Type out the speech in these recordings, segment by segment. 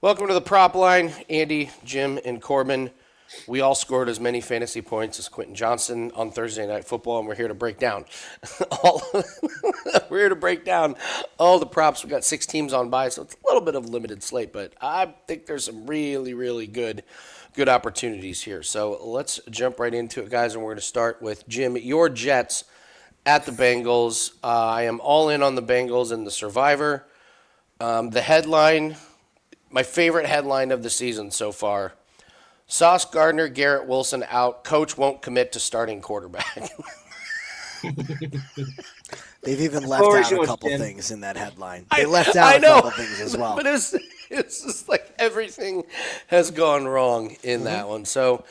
Welcome to the prop line. Andy, Jim, and Corbin. We all scored as many fantasy points as Quentin Johnson on Thursday Night Football, and we're here to break down all. We're here to break down all the props. We've got 6 teams on bye, so it's a little bit of a limited slate, but I think there's some really, really good opportunities here. So let's jump right into it, guys, and we're going to start with Jim. Your Jets at the Bengals. I am all in on the Bengals and the Survivor. The headline, my favorite headline of the season so far. Sauce Gardner, Garrett Wilson out. Coach won't commit to starting quarterback. They've even left out a couple things in that headline. They left I out a know, couple things as well. But it's just like everything has gone wrong in that one. So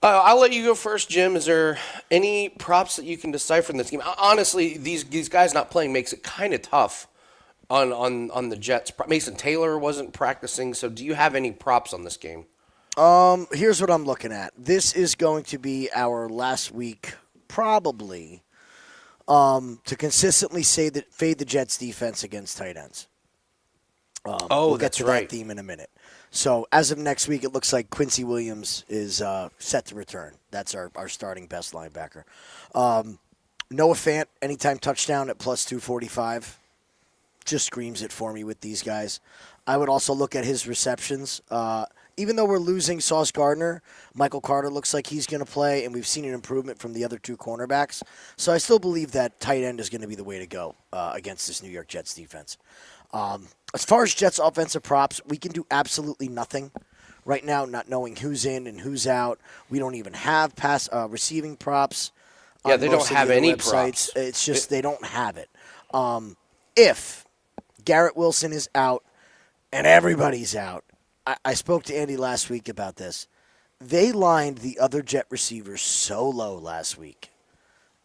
I'll let you go first, Jim. Is there any props that you can decipher in this game? Honestly, these guys not playing makes it kind of tough on the Jets. Mason Taylor wasn't practicing, so do you have any props on this game? Here's what I'm looking at. This is going to be our last week, probably, to consistently fade the Jets defense against tight ends. We'll get to that theme in a minute. So as of next week, it looks like Quincy Williams is set to return. That's our starting best linebacker. Noah Fant, anytime touchdown at plus 245. Just screams it for me with these guys. I would also look at his receptions. Even though we're losing Sauce Gardner, Michael Carter looks like he's going to play, and we've seen an improvement from the other 2 cornerbacks. So I still believe that tight end is going to be the way to go against this New York Jets defense. As far as Jets offensive props, we can do absolutely nothing right now, not knowing who's in and who's out. We don't even have receiving props. Yeah, they don't have any props. It's just they don't have it. If Garrett Wilson is out and everybody's out, I spoke to Andy last week about this. They lined the other Jet receivers so low last week,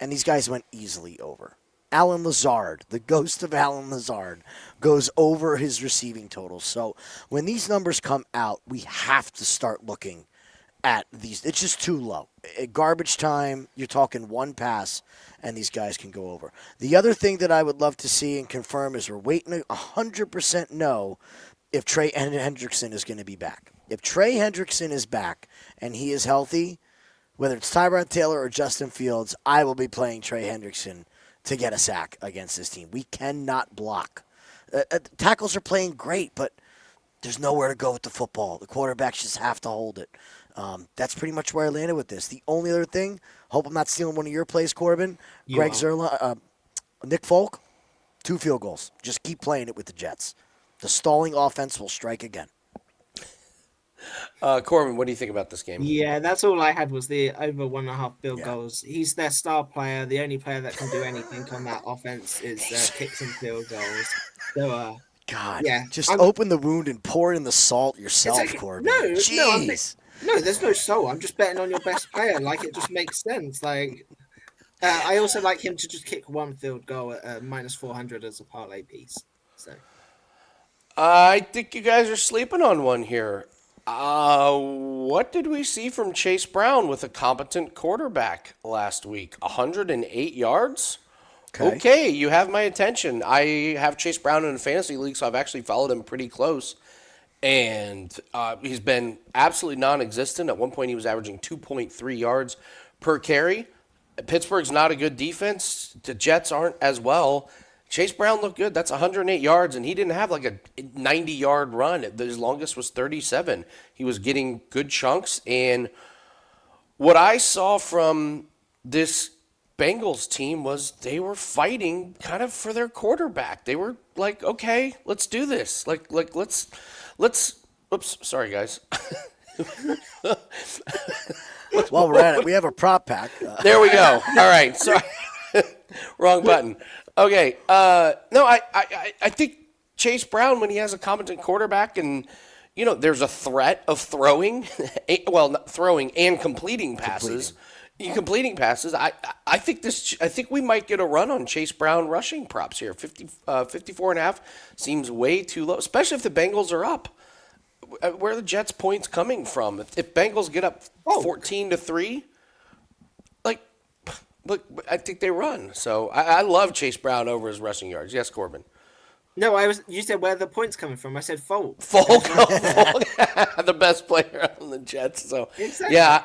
and these guys went easily over. Alan Lazard, the ghost of Alan Lazard, goes over his receiving totals. So when these numbers come out, we have to start looking at these. It's just too low. At garbage time, you're talking one pass, and these guys can go over. The other thing that I would love to see and confirm is we're waiting to 100% know if Trey Hendrickson is going to be back. If Trey Hendrickson is back and he is healthy, whether it's Tyrod Taylor or Justin Fields, I will be playing Trey Hendrickson to get a sack against this team. We cannot block. Tackles are playing great, but there's nowhere to go with the football. The quarterbacks just have to hold it. That's pretty much where I landed with this. The only other thing, hope I'm not stealing one of your plays, Corbin. Greg Zerline, Nick Folk, 2 field goals. Just keep playing it with the Jets. The stalling offense will strike again. Corbin, what do you think about this game? Yeah, that's all I had was the over 1.5 field goals. He's their star player. The only player that can do anything on that offense is kicks and field goals. So, God, yeah, just open the wound and pour in the salt yourself, Corbin. Jeez. No, there's no salt. I'm just betting on your best player. Like, it just makes sense. Like, I also like him to just kick 1 field goal at minus 400 as a parlay piece. So, I think you guys are sleeping on one here. What did we see from Chase Brown with a competent quarterback last week? 108 yards? Okay, you have my attention. I have Chase Brown in a fantasy league, so I've actually followed him pretty close. And he's been absolutely non-existent. At one point, he was averaging 2.3 yards per carry. Pittsburgh's not a good defense. The Jets aren't as well. Chase Brown looked good. That's 108 yards, and he didn't have like a 90-yard run. His longest was 37. He was getting good chunks. And what I saw from this Bengals team was they were fighting kind of for their quarterback. They were like, okay, let's do this. Like let's. Oops, sorry guys. While we're at it, we have a prop pack. There we go. All right, sorry, wrong button. Okay, no, I think Chase Brown, when he has a competent quarterback and, you know, there's a threat of throwing, well, not throwing and completing passes. Completing passes. I think we might get a run on Chase Brown rushing props here. 54.5 seems way too low, especially if the Bengals are up. Where are the Jets' points coming from? If Bengals get up 14-3, look, I think they run. So I love Chase Brown over his rushing yards. Yes, Corbin. No, you said where are the points coming from? I said Folk. Folk, That's right. the best player on the Jets. So, Exactly. yeah,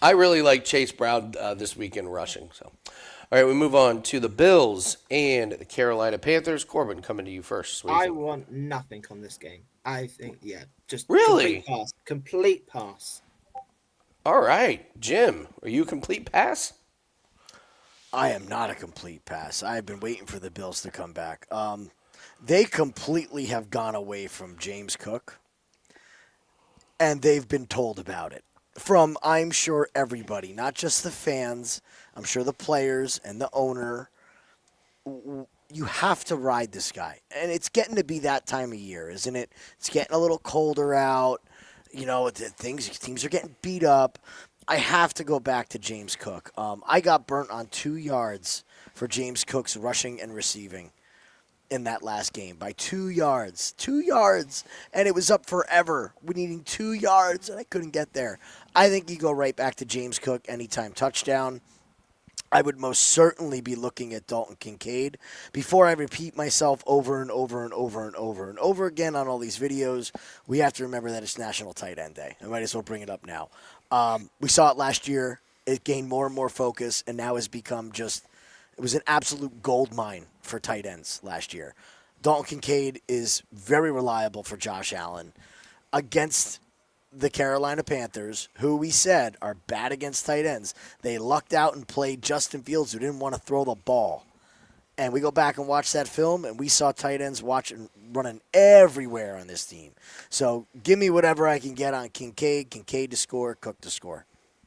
I really like Chase Brown this weekend rushing. So, all right, we move on to the Bills and the Carolina Panthers. Corbin, coming to you first. What do you I think? want nothing on this game. I think, yeah, just complete Really? pass. Complete pass. All right, Jim, are you a complete pass? I am not a complete pass. I have been waiting for the Bills to come back. They completely have gone away from James Cook, and they've been told about it from, I'm sure, everybody, not just the fans. I'm sure the players and the owner. You have to ride this guy, and it's getting to be that time of year, isn't it? It's getting a little colder out. You know, teams are getting beat up. I have to go back to James Cook. I got burnt on 2 yards for James Cook's rushing and receiving in that last game by 2 yards. 2 yards, and it was up forever. We're needing 2 yards, and I couldn't get there. I think you go right back to James Cook anytime touchdown. I would most certainly be looking at Dalton Kincaid before I repeat myself over and over and over and over and over again on all these videos. We have to remember that it's National Tight End Day. I might as well bring it up now. We saw it last year. It gained more and more focus, and now has become just it was an absolute gold mine for tight ends last year. Dalton Kincaid is very reliable for Josh Allen against the Carolina Panthers, who we said are bad against tight ends. They lucked out and played Justin Fields, who didn't want to throw the ball. And we go back and watch that film, and we saw tight ends running everywhere on this team. So give me whatever I can get on Kincaid to score, Cook to score.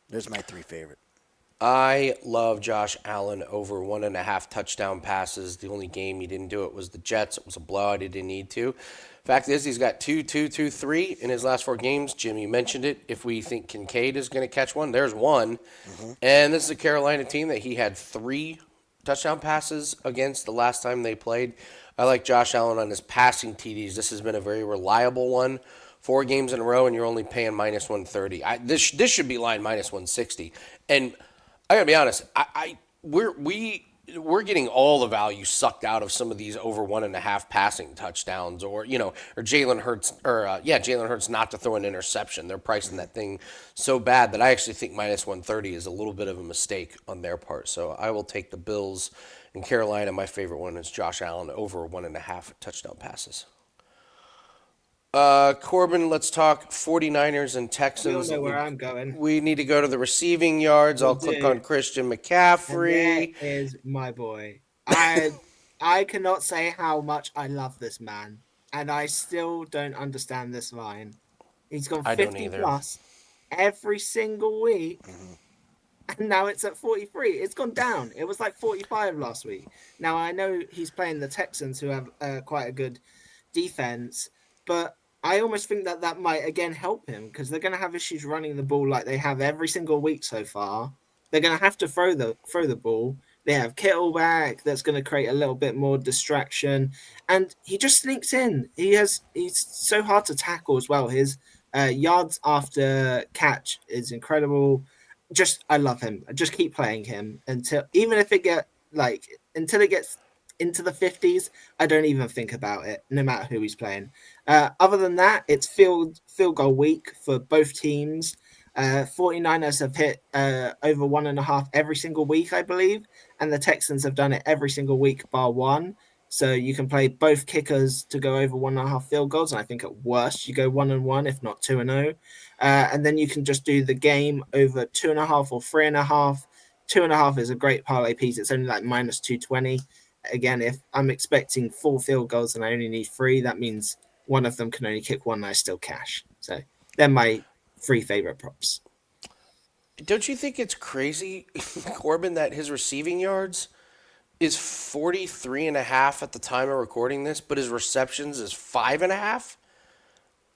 There's my three favorite. I love Josh Allen over 1.5 touchdown passes. The only game he didn't do it was the Jets. It was a blowout. He didn't need to. Fact is, he's got 3 in his last 4 games. Jim, you mentioned it. If we think Kincaid is going to catch one, there's one. And this is a Carolina team that he had 3 touchdown passes against the last time they played. I like Josh Allen on his passing TDs. This has been a very reliable one. 4 games in a row, and you're only paying minus 130. This should be line minus 160. And I gotta be honest, we're getting all the value sucked out of some of these over 1.5 passing touchdowns, or Jalen Hurts, Jalen Hurts not to throw an interception. They're pricing that thing so bad that I actually think minus 130 is a little bit of a mistake on their part. So I will take the Bills in Carolina. My favorite one is Josh Allen over 1.5 touchdown passes. Corbin, let's talk 49ers and We all Texans. know where I'm going. We need to go to the receiving yards. We I'll click do. on Christian And there McCaffrey. is my boy. I cannot say how much I love this man. And I still don't understand this line. He's gone I don't 50 either. plus every single week. And now it's at 43. It's gone down. It was like 45 last week. Now I know he's playing the Texans, who have quite a good defense, but I almost think that might again help him, because they're going to have issues running the ball like they have every single week so far. They're going to have to throw the ball. They have Kittle back. That's going to create a little bit more distraction, and he just sneaks in. He's so hard to tackle as well. His yards after catch is incredible. Just I love him. I just keep playing him until, even if it until it gets into the 50s, I don't even think about it, no matter who he's playing. Other than that, it's field goal week for both teams. 49ers have hit over 1.5 every single week, I believe, and the Texans have done it every single week bar one. So you can play both kickers to go over 1.5 field goals, and I think at worst you go 1-1, if not 2-0. And then you can just do the game over 2.5 or 3.5. 2.5 is a great parlay piece. It's only like minus 220. Again, if I'm expecting 4 field goals and I only need 3, that means one of them can only kick one and I still cash. So they're my 3 favorite props. Don't you think it's crazy, Corbin, that his receiving yards is 43.5 at the time of recording this, but his receptions is 5.5?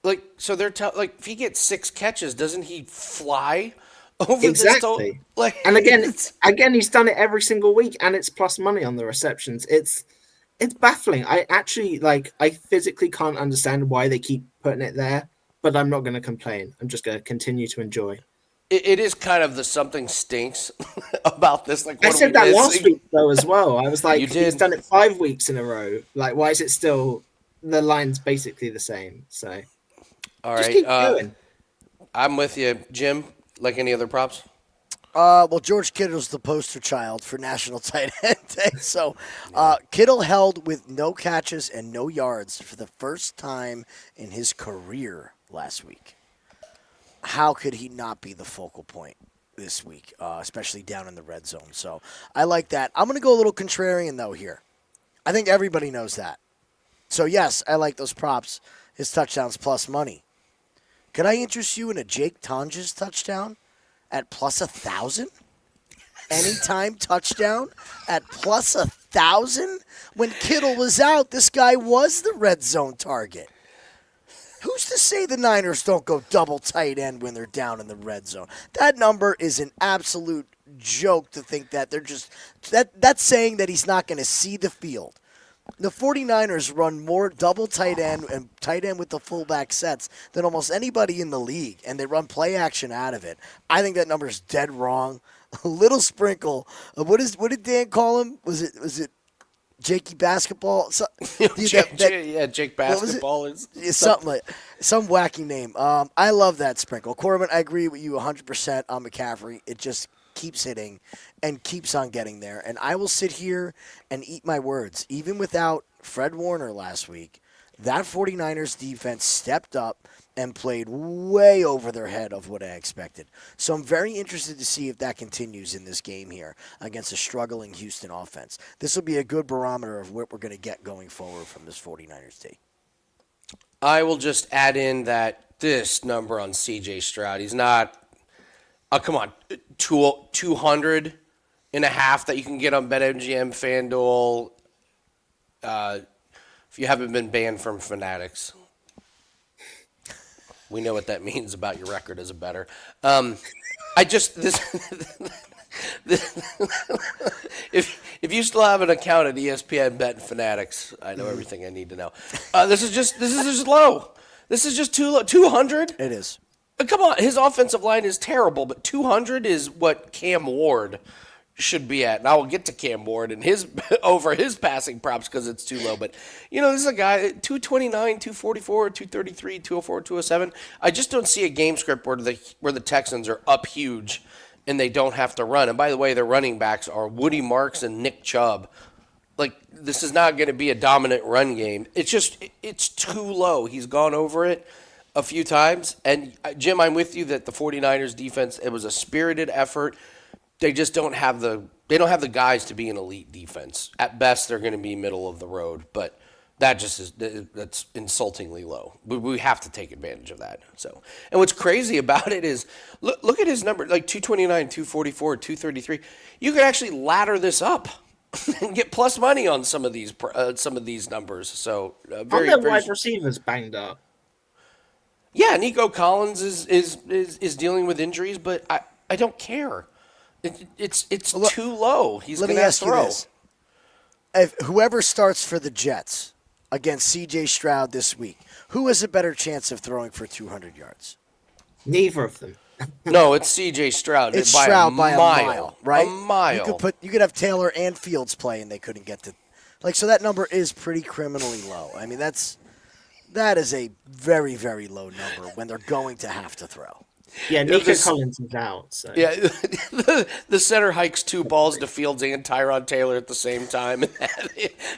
Like, so they're like, if he gets 6 catches, doesn't he fly over this total? Exactly. Like, And again, he's done it every single week, and it's plus money on the receptions. It's baffling. I actually I physically can't understand why they keep putting it there, but I'm not going to complain. I'm just going to continue to enjoy. it is kind of the something stinks about this. Like, I what are we said that missing? last week though as well. I was like, You he's did. done it 5 weeks in a row. Like, why is it still the line's basically the same? So All just right. keep going. I'm with you, Jim. Like any other props? Well, George Kittle's the poster child for National Tight End Day. So, Kittle held with no catches and no yards for the first time in his career last week. How could he not be the focal point this week, especially down in the red zone? So, I like that. I'm going to go a little contrarian, though, here. I think everybody knows that. So, yes, I like those props, his touchdowns plus money. Could I interest you in a Jake Tonges touchdown at plus 1,000? Anytime touchdown at plus 1,000? When Kittle was out, this guy was the red zone target. Who's to say the Niners don't go double tight end when they're down in the red zone? That number is an absolute joke to think that they're just that's saying that he's not going to see the field. The 49ers run more double tight end and tight end with the fullback sets than almost anybody in the league, and they run play action out of it. I think that number is dead wrong. A little sprinkle. What did Dan call him? Was it Jakey Basketball? Jake Basketball is something like some wacky name. I love that sprinkle. Corbin, I agree with you 100% on McCaffrey. It just keeps hitting and keeps on getting there. And I will sit here and eat my words. Even without Fred Warner last week, that 49ers defense stepped up and played way over their head of what I expected. So I'm very interested to see if that continues in this game here against a struggling Houston offense. This will be a good barometer of what we're going to get going forward from this 49ers team. I will just add in that this number on C.J. Stroud, he's not. Oh, come on, 200 and a half that you can get on BetMGM, FanDuel. If you haven't been banned from Fanatics, we know what that means about your record as a bettor. I just this if you still have an account at ESPN Bet Fanatics, I know everything I need to know. This is just low. This is just too low. 200. It is. Come on, his offensive line is terrible, but 200 is what Cam Ward should be at. And I will get to Cam Ward and his over his passing props because it's too low. But, this is a guy, 229, 244, 233, 204, 207. I just don't see a game script where the Texans are up huge and they don't have to run. And by the way, their running backs are Woody Marks and Nick Chubb. Like, this is not going to be a dominant run game. It's too low. He's gone over it a few times. And, Jim, I'm with you that the 49ers defense, it was a spirited effort. They just don't have the guys to be an elite defense. At best, they're going to be middle of the road, but that's insultingly low. We have to take advantage of that. So, and what's crazy about it is look at his number, like 229, 244, 233. You could actually ladder this up and get plus money on some of these numbers. So, Aren't their wide receivers banged up? Yeah, Nico Collins is dealing with injuries, but I don't care. It's too low. He's going to have to throw. If whoever starts for the Jets against C.J. Stroud this week, who has a better chance of throwing for 200 yards? Neither of them. No, it's C.J. Stroud. It's Stroud by a mile, right? A mile. You could have Taylor and Fields play, and they couldn't get to. So that number is pretty criminally low. I mean, that is a very, very low number when they're going to have to throw. Yeah, Nico Collins is out. So. Yeah, the center hikes 2 balls to Fields and Tyrod Taylor at the same time.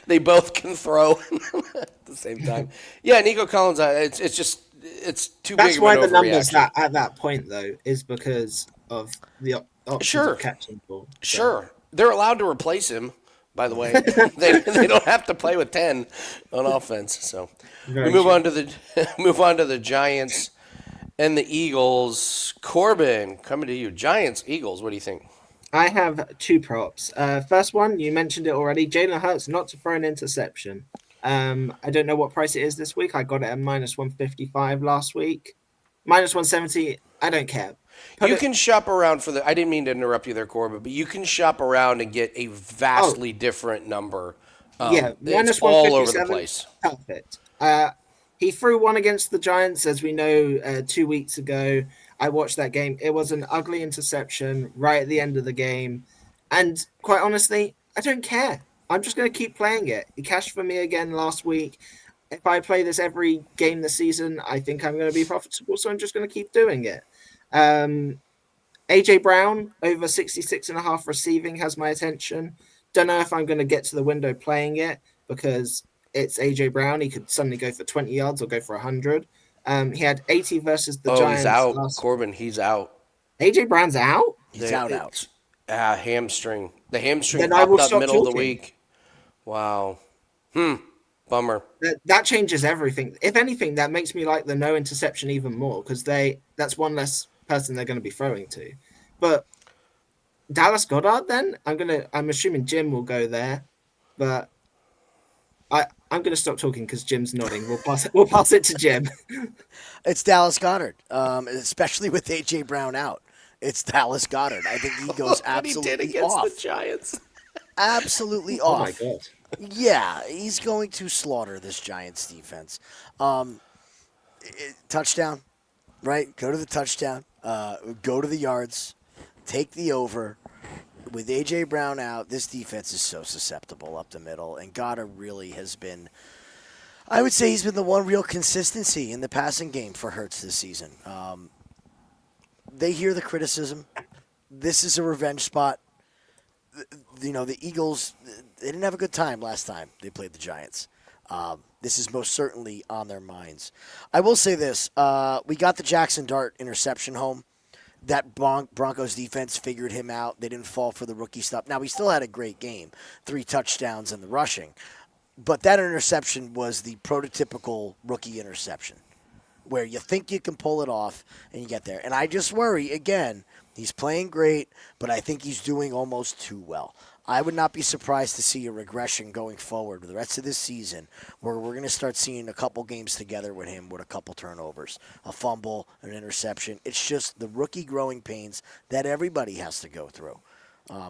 They both can throw at the same time. Yeah, Nico Collins, it's too big of an overreaction. That's why the numbers at that point, though, is because of the options of catching ball. So. Sure. They're allowed to replace him, by the way. they don't have to play with 10 on offense. So we move on to the Giants and the Eagles. Corbin, coming to you. Giants, Eagles, what do you think? I have 2 props. First one, you mentioned it already. Jalen Hurts not to throw an interception. I don't know what price it is this week. I got it at minus 155 last week. Minus 170, I don't care. You can shop around for I didn't mean to interrupt you there, Corbin, but you can shop around and get a vastly different number. Minus it's all over the place. Perfect. He threw one against the Giants, as we know, 2 weeks ago. I watched that game. It was an ugly interception right at the end of the game. And quite honestly, I don't care. I'm just going to keep playing it. He cashed for me again last week. If I play this every game this season, I think I'm going to be profitable. So I'm just going to keep doing it. AJ Brown over 66.5 receiving has my attention. Don't know if I'm going to get to the window playing it because it's AJ Brown. He could suddenly go for 20 yards or go for 100. He had 80 versus the Oh, he's Giants out. last. Corbin, he's out. AJ Brown's out. He's out. Hamstring. The hamstring Then I will popped up stop middle of the talking. week. Wow. Bummer. That changes everything. If anything, that makes me like the no interception even more because that's one less person they're going to be throwing to. But Dallas Goedert, then I'm assuming Jim will go there, but I'm gonna stop talking because Jim's nodding. We'll pass it to Jim. It's Dallas Goedert, especially with AJ Brown out. It's Dallas Goedert. I think he goes What he did absolutely against off. the Giants. Absolutely Oh off. my god. Yeah, he's going to slaughter this Giants defense. Touchdown, right? Go to the touchdown. Go to the yards. Take the over. With A.J. Brown out, this defense is so susceptible up the middle, and Goddard really has been, I would say he's been the one real consistency in the passing game for Hurts this season. They hear the criticism. This is a revenge spot. The Eagles, they didn't have a good time last time they played the Giants. This is most certainly on their minds. I will say this. We got the Jackson Dart interception home. That Broncos defense figured him out. They didn't fall for the rookie stuff. Now, he still had a great game, 3 touchdowns and the rushing. But that interception was the prototypical rookie interception, where you think you can pull it off and you get there. And I just worry, again, he's playing great, but I think he's doing almost too well. I would not be surprised to see a regression going forward the rest of this season where we're going to start seeing a couple games together with him with a couple turnovers, a fumble, an interception. It's just the rookie growing pains that everybody has to go through.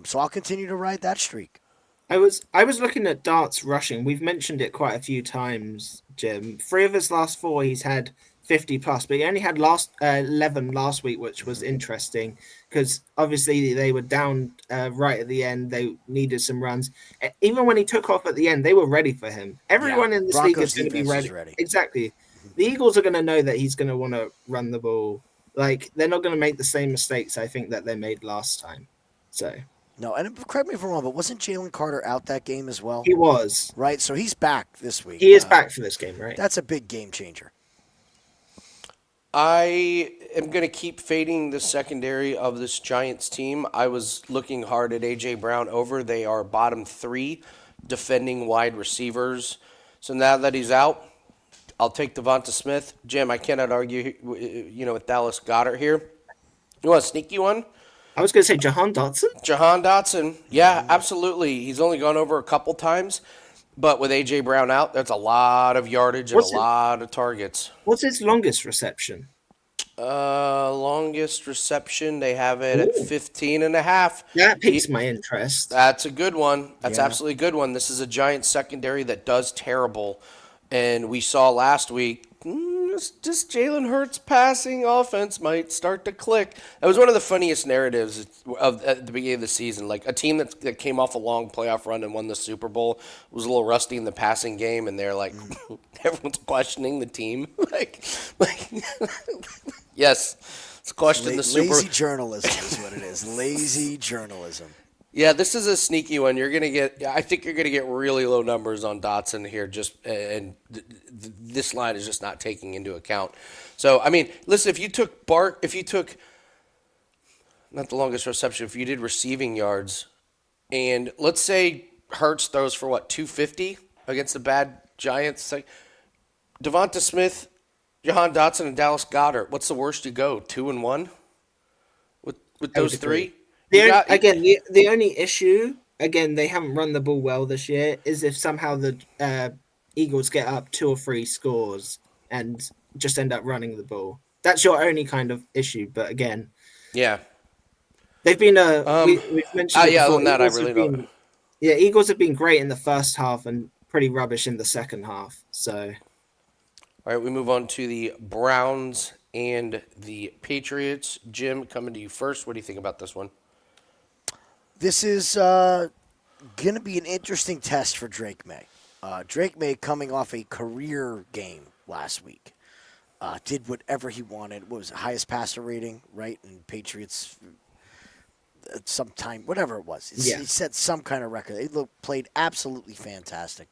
So I'll continue to ride that streak. I was looking at Dart's rushing. We've mentioned it quite a few times, Jim. 3 of his last 4, he's had 50 plus, but he only had 11 last week, which was interesting because obviously they were down right at the end. They needed some runs. Even when he took off at the end, they were ready for him. Everyone in this league is going to be ready. Exactly. The Eagles are going to know that he's going to want to run the ball. Like, they're not going to make the same mistakes, I think, that they made last time. So. No, and correct me if I'm wrong, but wasn't Jalen Carter out that game as well? He was. Right, so he's back this week. He is back for this game, right? That's a big game changer. I am going to keep fading the secondary of this Giants team. I was looking hard at A.J. Brown over. They are bottom 3 defending wide receivers. So now that he's out, I'll take Devonta Smith. Jim, I cannot argue with Dallas Goedert here. You want a sneaky one? I was going to say Jahan Dotson. Jahan Dotson. Yeah, absolutely. He's only gone over a couple times. But with A.J. Brown out, that's a lot of yardage and lot of targets. What's his longest reception? Longest reception, they have it at 15.5. That piques my interest. That's a good one. That's absolutely a good one. This is a Giants secondary that does terrible. And we saw last week, just Jalen Hurts' passing offense might start to click. That was one of the funniest narratives at the beginning of the season. Like a team that came off a long playoff run and won the Super Bowl was a little rusty in the passing game, and they're like, everyone's questioning the team. like, yes, it's question the Super. Lazy journalism is what it is. Lazy journalism. Yeah, this is a sneaky one. I think you're gonna get really low numbers on Dotson here. This line is just not taking into account. So I mean, listen, if you took not the longest reception, if you did receiving yards, and let's say Hurts throws for 250 against the bad Giants, like Devonta Smith, Jahan Dotson, and Dallas Goedert. What's the worst you go? 2-1 with those 3. The only issue, they haven't run the ball well this year, is if somehow the Eagles get up 2 or 3 scores and just end up running the ball. That's your only kind of issue. But again, yeah, they've been we've mentioned it other before. than that, I really don't. Yeah, Eagles have been great in the first half and pretty rubbish in the second half. So, all right, we move on to the Browns and the Patriots. Jim, coming to you first. What do you think about this one? This is going to be an interesting test for Drake May. Drake May coming off a career game last week. Did whatever he wanted. What was it, highest passer rating, right? And Patriots sometime, whatever it was. He set some kind of record. They played absolutely fantastic.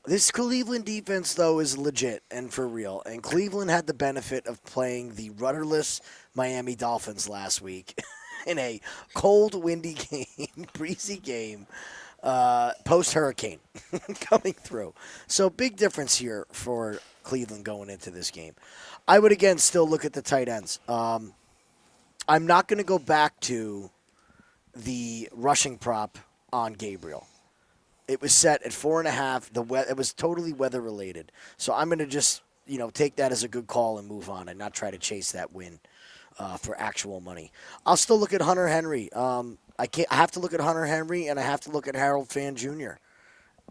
This Cleveland defense, though, is legit and for real. And Cleveland had the benefit of playing the rudderless Miami Dolphins last week in a cold, windy game, breezy game, post-hurricane coming through. So big difference here for Cleveland going into this game. I would, again, still look at the tight ends. I'm not going to go back to the rushing prop on Gabriel. It was set at 4.5. It was totally weather related. So I'm going to just, take that as a good call and move on and not try to chase that win for actual money. I'll still look at Hunter Henry. I have to look at Hunter Henry and I have to look at Harold Fan Jr.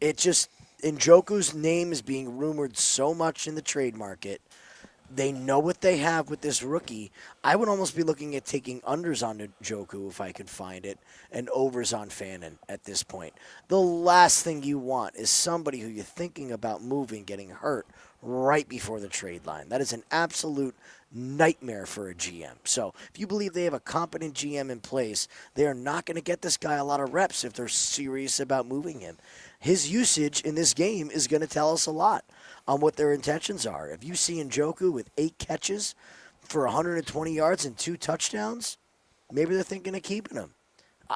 Njoku's name is being rumored so much in the trade market. They know what they have with this rookie. I would almost be looking at taking unders on Njoku if I could find it and overs on Fannin at this point. The last thing you want is somebody who you're thinking about moving getting hurt right before the trade line. That is an absolute nightmare for a GM. So if you believe they have a competent GM in place, they are not going to get this guy a lot of reps if they're serious about moving him. His usage in this game is going to tell us a lot on what their intentions are. If you see Njoku with 8 catches for 120 yards and 2 touchdowns, maybe they're thinking of keeping him.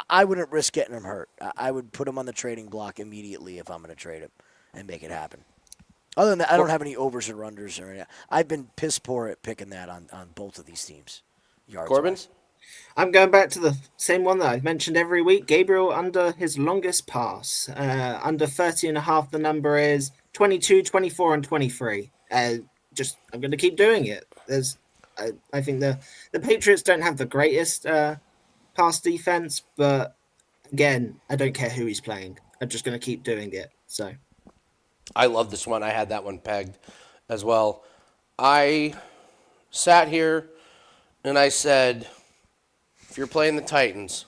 I wouldn't risk getting him hurt. I would put him on the trading block immediately if I'm going to trade him and make it happen. Other than that, I don't have any overs or unders or anything. I've been piss poor at picking that on both of these teams. Corbin? I'm going back to the same one that I've mentioned every week. Gabriel under his longest pass. Under 30.5, the number is 22, 24, and 23. I'm going to keep doing it. I think the Patriots don't have the greatest pass defense, but again, I don't care who he's playing. I'm just going to keep doing it. So, I love this one. I had that one pegged as well. I sat here and I said, if you're playing the Titans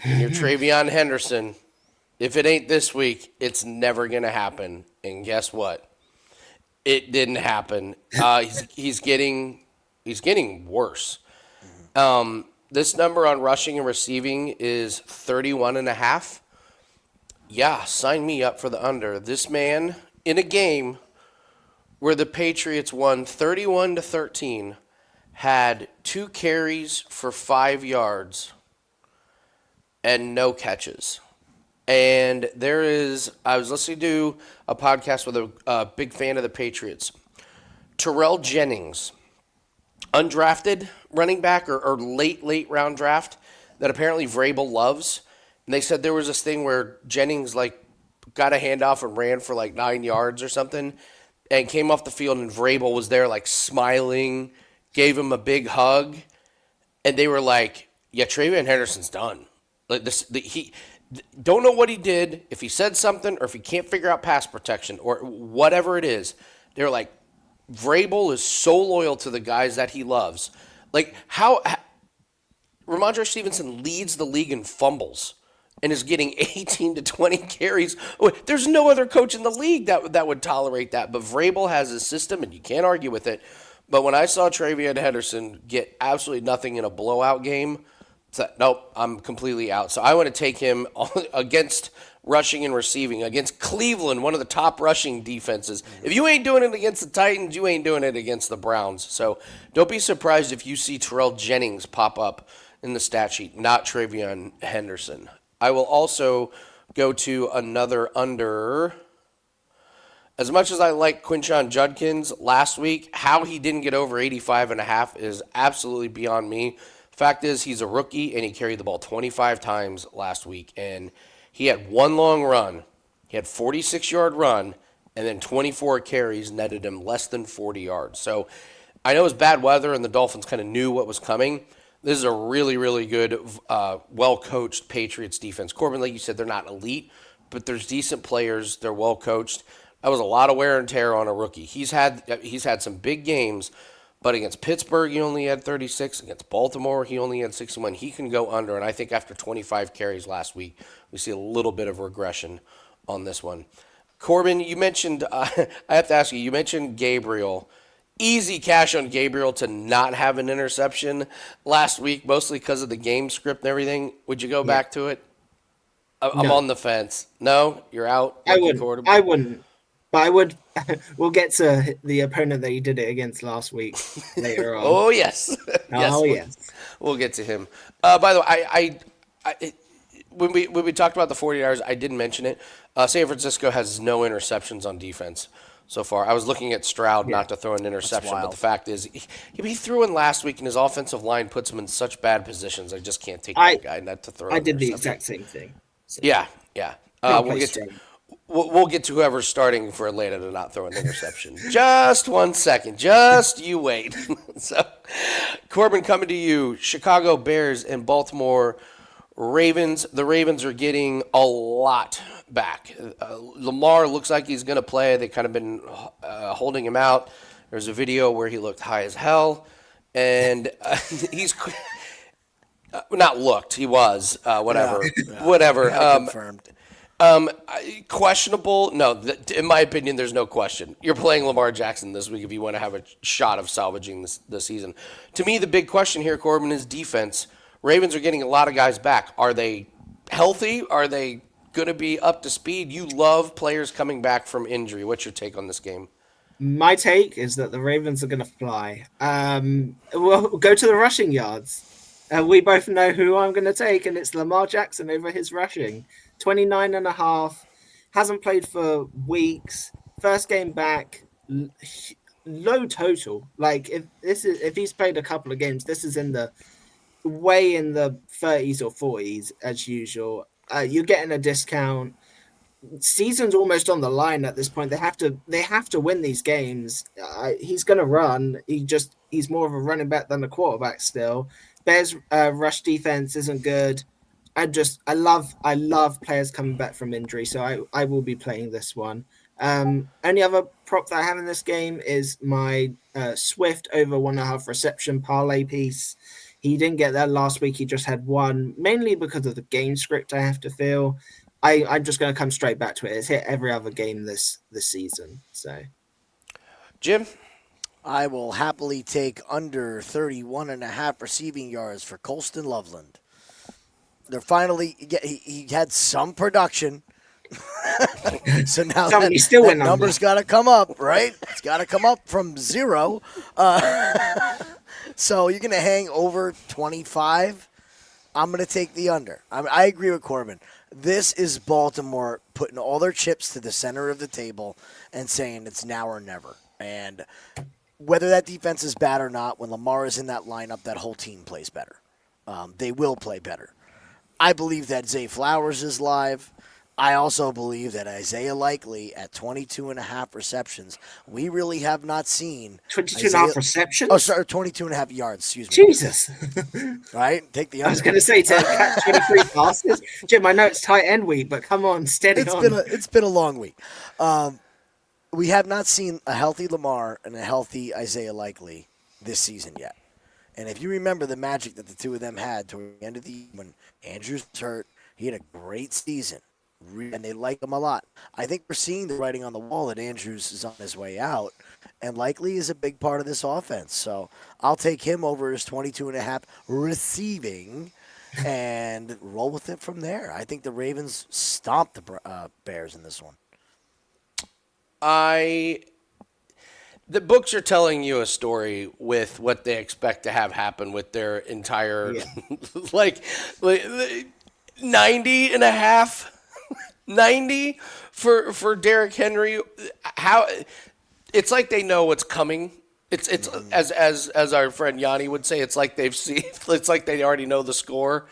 and you're Travion Henderson, if it ain't this week, it's never going to happen. And guess what? It didn't happen. He's getting worse. This number on rushing and receiving is 31.5. Yeah, sign me up for the under. This man, in a game where the Patriots won 31-13, had 2 carries for 5 yards and no catches. And I was listening to a podcast with a big fan of the Patriots. Terrell Jennings, undrafted running back or late round draft that apparently Vrabel loves. And they said there was this thing where Jennings got a handoff and ran for 9 yards or something and came off the field and Vrabel was there smiling, gave him a big hug. And they were like, yeah, Travion Henderson's done. He don't know what he did, if he said something or if he can't figure out pass protection or whatever it is. They're like, Vrabel is so loyal to the guys that he loves. How Ramondre Stevenson leads the league in fumbles and is getting 18 to 20 carries. There's no other coach in the league that would tolerate that. But Vrabel has his system, and you can't argue with it. But when I saw Travion Henderson get absolutely nothing in a blowout game, nope, I'm completely out. So I want to take him against rushing and receiving, against Cleveland, one of the top rushing defenses. If you ain't doing it against the Titans, you ain't doing it against the Browns. So don't be surprised if you see Terrell Jennings pop up in the stat sheet, not Travion Henderson. I will also go to another under. As much as I like Quinshon Judkins last week, how he didn't get over 85.5 is absolutely beyond me. Fact is, he's a rookie, and he carried the ball 25 times last week, and he had one long run. He had 46-yard run, and then 24 carries netted him less than 40 yards. So I know it was bad weather, and the Dolphins kind of knew what was coming. This is a really, really good, well-coached Patriots defense. Corbin, like you said, they're not elite, but there's decent players. They're well-coached. That was a lot of wear and tear on a rookie. He's had some big games, But against Pittsburgh, he only had 36. Against Baltimore, he only had 61. He can go under, and I think after 25 carries last week, we see a little bit of regression on this one. Corbin, you mentioned, I have to ask you, you mentioned Gabriel. Easy cash on Gabriel to not have an interception last week, mostly because of the game script and everything. Would you go back to it? I'm No, on the fence. No? You're out? I Lucky wouldn't. quarterback? I wouldn't. But I would. We'll get to the opponent that you did it against last week later on. Oh, yes. Yes, Oh yes. we'll get to him. By the way, when we talked about the 49ers, I didn't mention it. San Francisco has no interceptions on defense so far. I was looking at Stroud not to throw an interception, but wild. the fact is he threw in last week, and his offensive line puts him in such bad positions. I just can't take that guy not to throw. I an did the interception. exact same thing. So, Yeah, yeah. Can't We'll play get strong. we'll get to whoever's starting for Atlanta to not throw an interception. Just 1 second. Just you wait. So, Corbin, coming to you. Chicago Bears and Baltimore Ravens. The Ravens are getting a lot back. Lamar looks like he's going to play. They kind of been holding him out. There's a video where he looked high as hell, and he's not looked. He was whatever, whatever. Confirmed. Questionable? No, in my opinion, there's no question. You're playing Lamar Jackson this week if you want to have a shot of salvaging the season. To me, the big question here, Corbin, is defense. Ravens are getting a lot of guys back. Are they healthy? Are they going to be up to speed? You love players coming back from injury. What's your take on this game? My take is that the Ravens are going to fly. We'll go to the rushing yards. We both know who I'm going to take, and it's Lamar Jackson over his rushing. 29.5. Hasn't played for weeks. First game back. Low total. Like if he's played a couple of games, this is in the 30s or 40s as usual. You're getting a discount. Season's almost on the line at this point. They have to win these games. He's going to run. He's more of a running back than a quarterback still. Bears rush defense isn't good. I love players coming back from injury, so I will be playing this one. Only other prop that I have in this game is my Swift over 1.5 reception parlay piece. He didn't get that last week. He just had one, mainly because of the game script. I have to feel. I'm just going to come straight back to it. It's hit every other game this season. So, Jim? I will happily take under 31.5 receiving yards for Colston Loveland. They're finally he had some production. So now that number's got to come up, right? It's got to come up from 0. So you're going to hang over 25. I'm going to take the under. I agree with Corbin. This is Baltimore putting all their chips to the center of the table and saying it's now or never. And whether that defense is bad or not, when Lamar is in that lineup, that whole team plays better. They will play better. I believe that Zay Flowers is live. I also believe that Isaiah Likely at 22.5 receptions, we really have not seen 22.5 receptions. Oh, sorry, 22.5 yards. Excuse me. Jesus. Right? Take the. I was going to say to catch 23 passes. Jim, I know it's tight end week, but come on, steady on. It's been a long week. We have not seen a healthy Lamar and a healthy Isaiah Likely this season yet. And if you remember the magic that the two of them had toward the end of the year when Andrews was hurt, he had a great season. And they like him a lot. I think we're seeing the writing on the wall that Andrews is on his way out, and Likely is a big part of this offense. So I'll take him over his 22.5 receiving and roll with it from there. I think the Ravens stomped the Bears in this one. The books are telling you a story with what they expect to have happen with their entire, like 90.5. 90 for Derrick Henry. How it's like they know what's coming. It's as our friend Yanni would say. It's like they've seen. It's like they already know the score.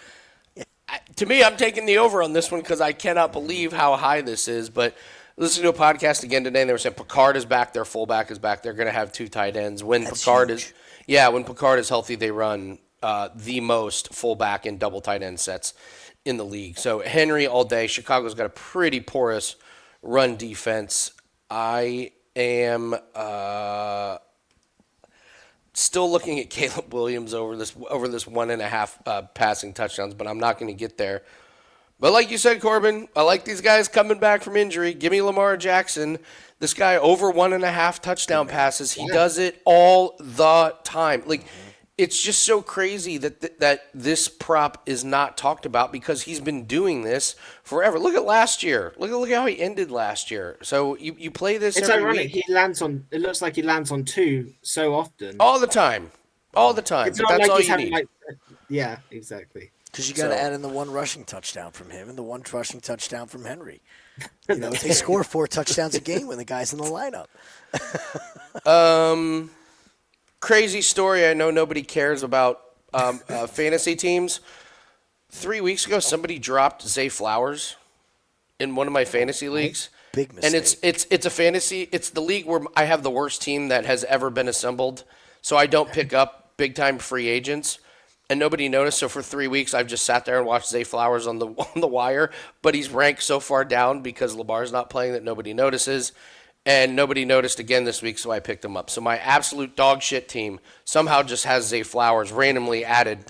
To me, I'm taking the over on this one because I cannot believe how high this is. But listening to a podcast again today, and they were saying Picard is back. Their fullback is back. They're going to have 2 tight ends. When Picard is healthy, they run the most fullback and double tight end sets in the league. So Henry all day. Chicago's got a pretty porous run defense. I am Still looking at Caleb Williams over this 1.5 passing touchdowns, but I'm not going to get there. But like you said, Corbin, I like these guys coming back from injury. Give me Lamar Jackson. This guy over 1.5 touchdown passes. He does it all the time. Like, it's just so crazy that this prop is not talked about because he's been doing this forever. Look at last year. Look how he ended last year. So you play this It's every ironic. week. It looks like he lands on 2 so often. All the time. All the time. It's But not that's like all he's you having need. yeah, exactly. Because you got to So- add in the 1 rushing touchdown from him and the 1 rushing touchdown from Henry. They score 4 touchdowns a game when the guy's in the lineup. Crazy story. I know nobody cares about fantasy teams. 3 weeks ago, somebody dropped Zay Flowers in one of my fantasy leagues. Big And mistake. it's a fantasy. It's the league where I have the worst team that has ever been assembled. So I don't pick up big time free agents, and nobody noticed. So for 3 weeks, I've just sat there and watched Zay Flowers on the wire. But he's ranked so far down because Lamar's not playing that nobody notices. And nobody noticed again this week, so I picked him up. So my absolute dog shit team somehow just has Zay Flowers randomly added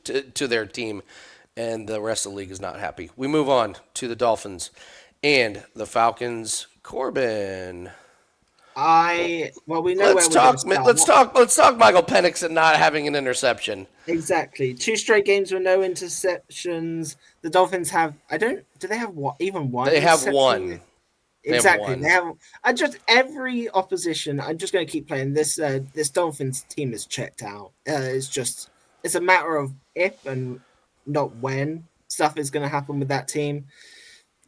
to their team, and the rest of the league is not happy. We move on to the Dolphins and the Falcons. Corbin, We know where let's we're gonna talk. start. Let's talk Michael Penix and not having an interception. Exactly. 2 straight games with no interceptions. The Dolphins have. Do they have what? Even one? They have interception? one. Exactly. one. They have. I just every opposition. I'm just going to keep playing this. This Dolphins team is checked out. It's a matter of if and not when stuff is going to happen with that team.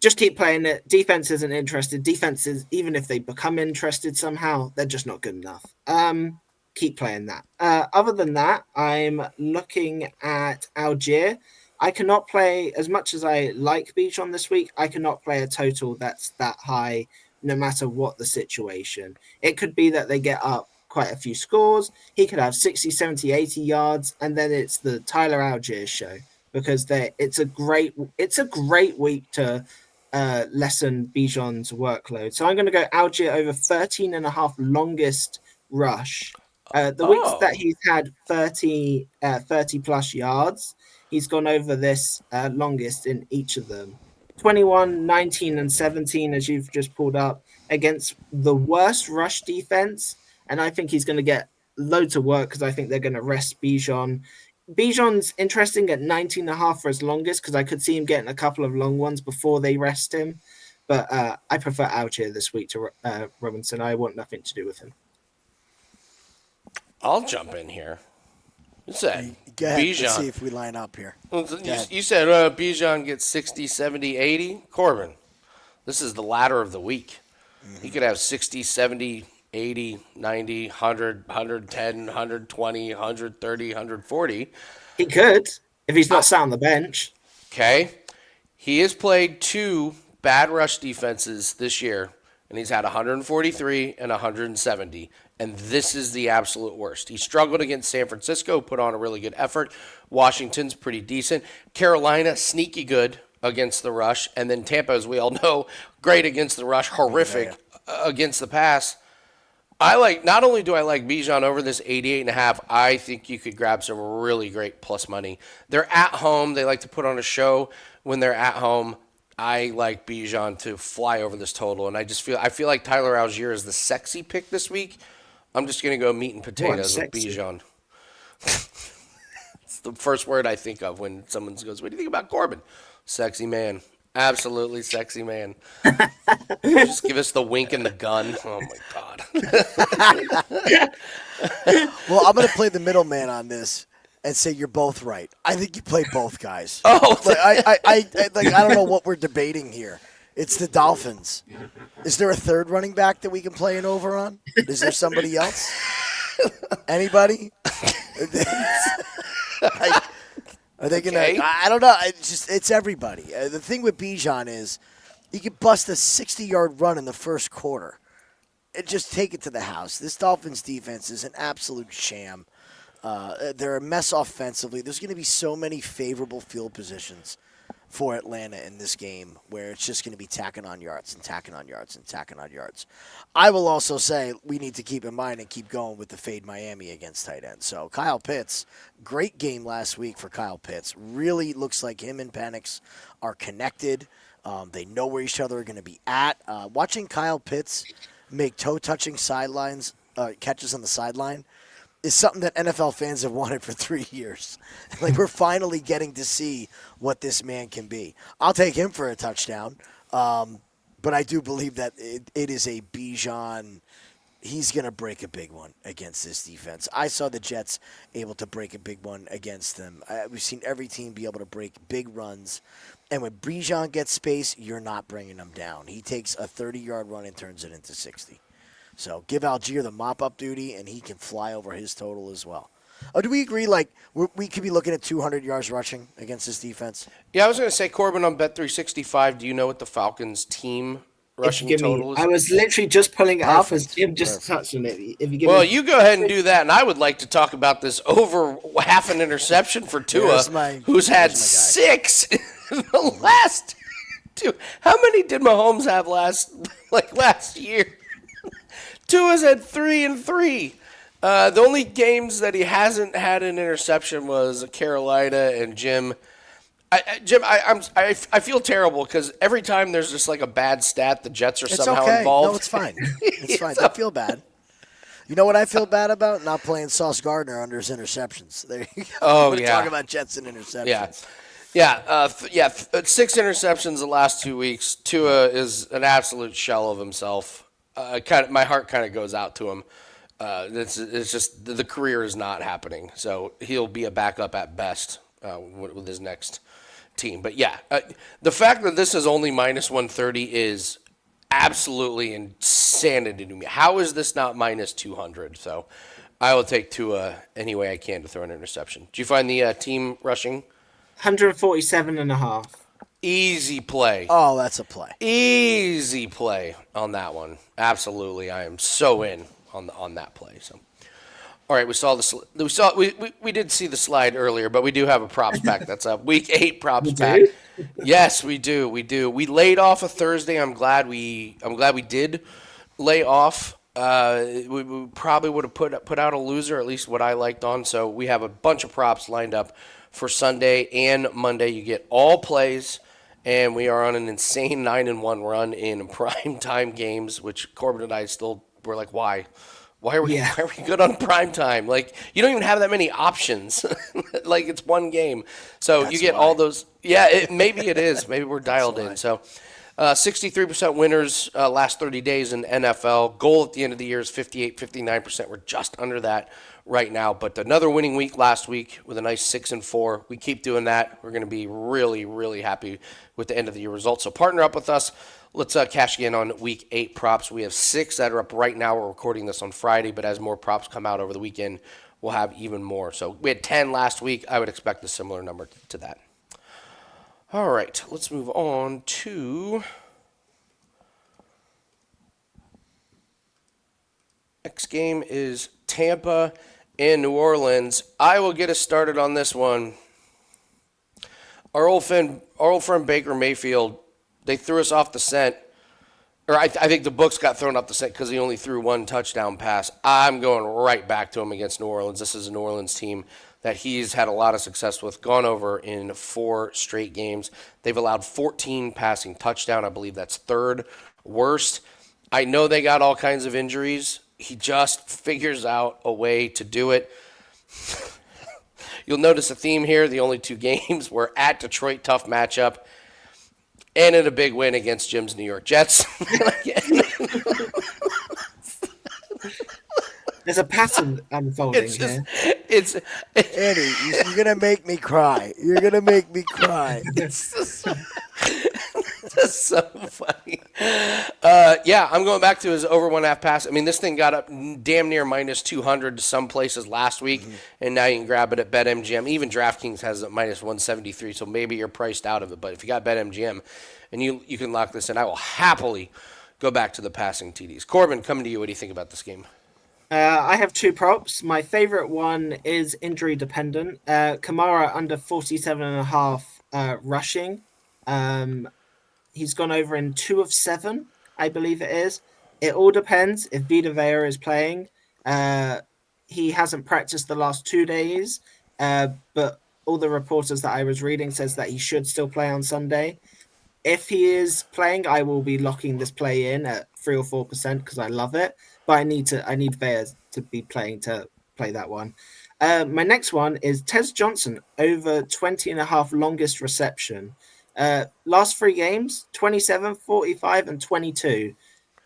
Just keep playing it. Defense isn't interested. Defenses, even if they become interested somehow, they're just not good enough. Keep playing that. Other than that, I'm looking at Algier. I cannot play as much as I like Bijan this week. I cannot play a total that's that high, no matter what the situation. It could be that they get up quite a few scores. He could have 60, 70, 80 yards, and then it's the Tyler Algier show because it's a great week to lessen Bijan's workload. So I'm going to go Algier over 13.5 longest rush. The weeks that he's had 30 plus yards, he's gone over this longest in each of them. 21, 19, and 17, as you've just pulled up, against the worst rush defense. And I think he's going to get loads of work because I think they're going to rest Bijan. Bijan's interesting at 19.5 for his longest because I could see him getting a couple of long ones before they rest him. But I prefer Algier this week to Robinson. I want nothing to do with him. I'll jump in here. You said Go ahead. Bijan. Let's see if we line up here. You said Bijan gets 60, 70, 80. Corbin, this is the ladder of the week. He could have 60, 70, 80, 90, 100, 110, 120, 130, 140. He could if he's not sat on the bench. Okay. He has played 2 bad rush defenses this year, and he's had 143 and 170. And this is the absolute worst. He struggled against San Francisco, put on a really good effort. Washington's pretty decent. Carolina, sneaky good against the rush. And then Tampa, as we all know, great against the rush, horrific against the pass. Not only do I like Bijan over this 88.5, I think you could grab some really great plus money. They're at home. They like to put on a show when they're at home. I like Bijan to fly over this total, and I feel like Tyler Algier is the sexy pick this week. I'm just gonna go meat and potatoes with Bijan. It's the first word I think of when someone goes, "What do you think about Corbin?" Sexy man, absolutely sexy man. Just give us the wink and the gun. Oh my god. Well, I'm going to play the middleman on this and say you're both right. I think you play both guys. Oh, I don't know what we're debating here. It's the Dolphins. Is there a third running back that we can play an over on? Is there somebody else? Anybody? Are they gonna? Okay. I don't know. It's everybody. The thing with Bijan is he could bust a 60-yard run in the first quarter and just take it to the house. This Dolphins defense is an absolute sham. They're a mess offensively. There's going to be so many favorable field positions for Atlanta in this game, where it's just going to be tacking on yards and tacking on yards and tacking on yards. I will also say we need to keep in mind and keep going with the fade Miami against tight end. So Kyle Pitts, great game last week for Kyle Pitts. Really looks like him and Penix are connected. They know where each other are going to be at. Watching Kyle Pitts make toe-touching catches on the sideline is something that NFL fans have wanted for 3 years. Like, we're finally getting to see what this man can be. I'll take him for a touchdown, but I do believe that it is a Bijan. He's going to break a big one against this defense. I saw the Jets able to break a big one against them. We've seen every team be able to break big runs. And when Bijan gets space, you're not bringing him down. He takes a 30-yard run and turns it into 60. So give Algier the mop-up duty, and he can fly over his total as well. Oh, do we agree, like, we could be looking at 200 yards rushing against this defense? Yeah, I was going to say, Corbin, on Bet365, do you know what the Falcons' team rushing total is? I was literally just pulling it up as Jim just touched on it. If you give well, you go ahead and do that, and I would like to talk about this over half an interception for Tua, who's had 6 in the last 2. How many did Mahomes have last year? Tua's had 3 and 3. The only games that he hasn't had an interception was Carolina and Jim. I feel terrible because every time there's just like a bad stat, the Jets are somehow involved. No, it's fine. It's fine. Don't feel bad. You know what I feel bad about? Not playing Sauce Gardner under his interceptions. There you go. Oh, We're yeah. talking about Jets and interceptions. Yeah. 6 interceptions the last 2 weeks. Tua is an absolute shell of himself. My heart kind of goes out to him. It's just the career is not happening. So he'll be a backup at best with his next team. But yeah, the fact that this is only minus 130 is absolutely insanity to me. How is this not minus 200? So I will take Tua any way I can to throw an interception. Do you find the team rushing? 147.5. Easy play. Oh, that's a play. Easy play on that one. Absolutely, I am so in on that play. So, all right, we did see the slide earlier, but we do have a props pack that's up. Week 8 props pack. Yes, we do. We laid off a Thursday. I'm glad we did lay off. We probably would have put out a loser, at least what I liked on. So we have a bunch of props lined up for Sunday and Monday. You get all plays. And we are on an insane 9-1 run in prime time games, which Corbin and I still were like, why? Why are we good on prime time? Like, you don't even have that many options. Like, it's one game. So you get all those. Yeah, maybe it is. Maybe we're dialed in. So 63% winners last 30 days in NFL. Goal at the end of the year is 58, 59%. We're just under that right now. But another winning week last week with a nice 6-4. We keep doing that. We're going to be really, really happy with the end of the year results. So partner up with us. Let's cash in on week 8 props. We have 6 that are up right now. We're recording this on Friday, but as more props come out over the weekend, we'll have even more. So we had 10 last week. I would expect a similar number to that. All right, let's move on to next game is Tampa and New Orleans. I will get us started on this one. Our old friend Baker Mayfield, they threw us off the scent. Or I think the books got thrown off the scent because he only threw 1 touchdown pass. I'm going right back to him against New Orleans. This is a New Orleans team that he's had a lot of success with, gone over in 4 straight games. They've allowed 14 passing touchdown. I believe that's 3rd worst. I know they got all kinds of injuries. He just figures out a way to do it. You'll notice a theme here. The only 2 games were at Detroit, tough matchup, and in a big win against Jim's New York Jets. There's a pattern unfolding here. Eddie, you're going to make me cry. You're going to make me cry. That's so funny. I'm going back to his over 1.5 pass. I mean, this thing got up damn near minus 200 to some places last week, and now you can grab it at BetMGM. Even DraftKings has it minus 173, so maybe you're priced out of it. But if you got BetMGM and you can lock this in, I will happily go back to the passing TDs. Corbin, coming to you. What do you think about this game? I have 2 props. My favorite one is injury dependent. Kamara under 47.5 rushing. He's gone over in 2 of 7, I believe it is. It all depends if Vita Vea is playing. Uh, he hasn't practiced the last 2 days, but all the reporters that I was reading says that he should still play on Sunday. If he is playing, I will be locking this play in at 3 or 4% because I love it. But I need Vea to be playing to play that one. My next one is Tez Johnson over 20.5 longest reception. Last 3 games, 27, 45, and 22.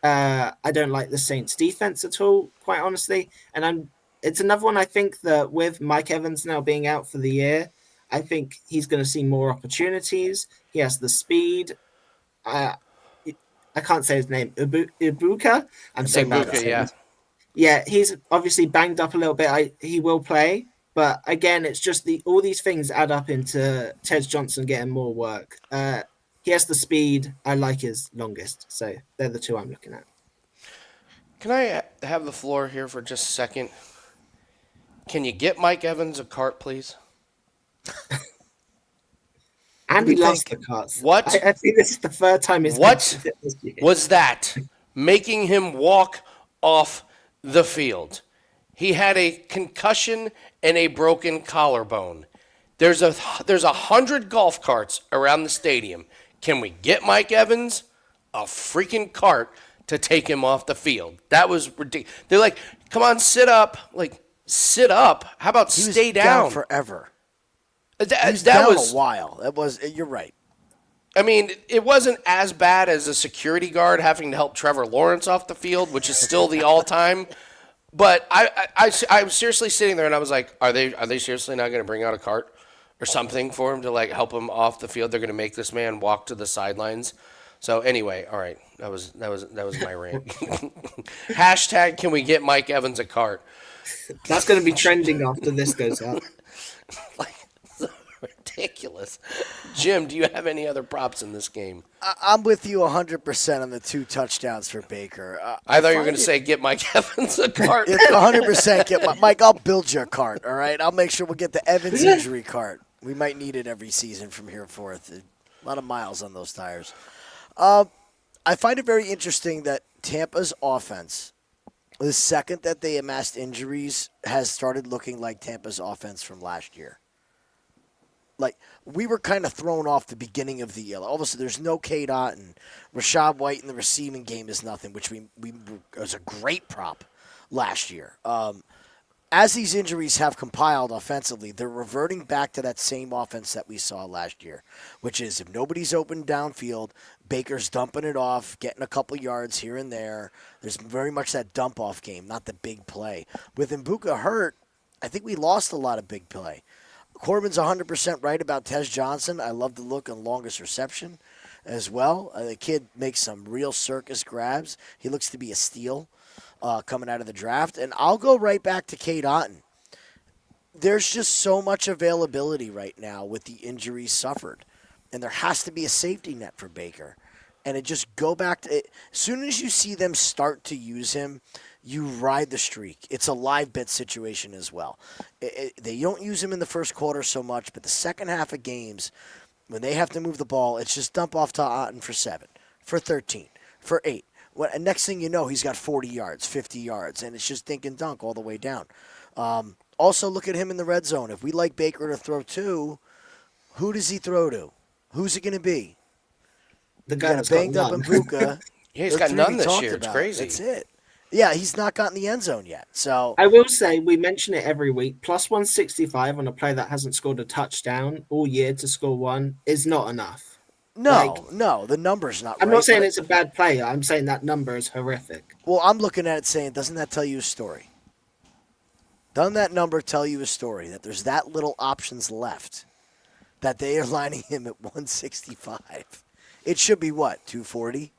I don't like the Saints defense at all, quite honestly. And it's another one I think that with Mike Evans now being out for the year, I think he's going to see more opportunities. He has the speed. I can't say his name. Ibuka. I'm so bad at Ibuka, saying yeah. this. Yeah, he's obviously banged up a little bit. He will play, but again, it's just all these things add up into Ted Johnson getting more work. He has the speed. I like his longest, so they're the two I'm looking at. Can I have the floor here for just a second? Can you get Mike Evans a cart, please? Andy do you loves think? the cards. What? I think this is the third time he's What mentioned it this year. was that? Making him walk off the field. He had a concussion and a broken collarbone. There's 100 golf carts around the stadium. Can we get Mike Evans a freaking cart to take him off the field? That was ridiculous. They're like, come on, sit up. Like, sit up. How about He was stay down down? forever. That, He was that down was a while. You're right. I mean, it wasn't as bad as a security guard having to help Trevor Lawrence off the field, which is still the all-time. But I was seriously sitting there and I was like, are they seriously not going to bring out a cart or something for him to like help him off the field? They're going to make this man walk to the sidelines. So anyway, all right, that was my rant. Hashtag can we get Mike Evans a cart? That's going to be trending after this goes up. Like, so ridiculous. Jim, do you have any other props in this game? I'm with you 100% on the 2 touchdowns for Baker. I thought you were going to say get Mike Evans a cart. It's 100% get Mike. I'll build you a cart. All right, I'll make sure we'll get the Evans injury cart. We might need it every season from here forth. A lot of miles on those tires. I find it very interesting that Tampa's offense, the second that they amassed injuries, has started looking like Tampa's offense from last year. Like, we were kind of thrown off the beginning of the year. All of a sudden, there's no K-Dot, and Rashad White in the receiving game is nothing, which was a great prop last year. As these injuries have compiled offensively, they're reverting back to that same offense that we saw last year, which is if nobody's open downfield, Baker's dumping it off, getting a couple yards here and there. There's very much that dump-off game, not the big play. With Mbuka hurt, I think we lost a lot of big play. Corbin's 100% right about Tez Johnson. I love the look on longest reception as well. The kid makes some real circus grabs. He looks to be a steal coming out of the draft. And I'll go right back to Cade Otton. There's just so much availability right now with the injuries suffered. And there has to be a safety net for Baker. And it just go back to it. As soon as you see them start to use him, you ride the streak. It's a live bet situation as well. They don't use him in the first quarter so much, but the second half of games, when they have to move the ball, it's just dump off to Otton for 7, for 13, for 8. And next thing you know, he's got 40 yards, 50 yards, and it's just dink and dunk all the way down. Also, look at him in the red zone. If we like Baker to throw 2, who does he throw to? Who's it going to be? The guy Got a banged up Mbuka. Yeah, he's got none this year. It's about. crazy. That's it. Yeah, he's not gotten the end zone yet. So I will say we mention it every week. Plus 165 on a player that hasn't scored a touchdown all year to score one is not enough. No, the number's not right. I'm not saying it's a bad player. I'm saying that number is horrific. Well, I'm looking at it saying, doesn't that tell you a story? Doesn't that number tell you a story? That there's that little options left, that they are lining him at 165. It should be what, 240?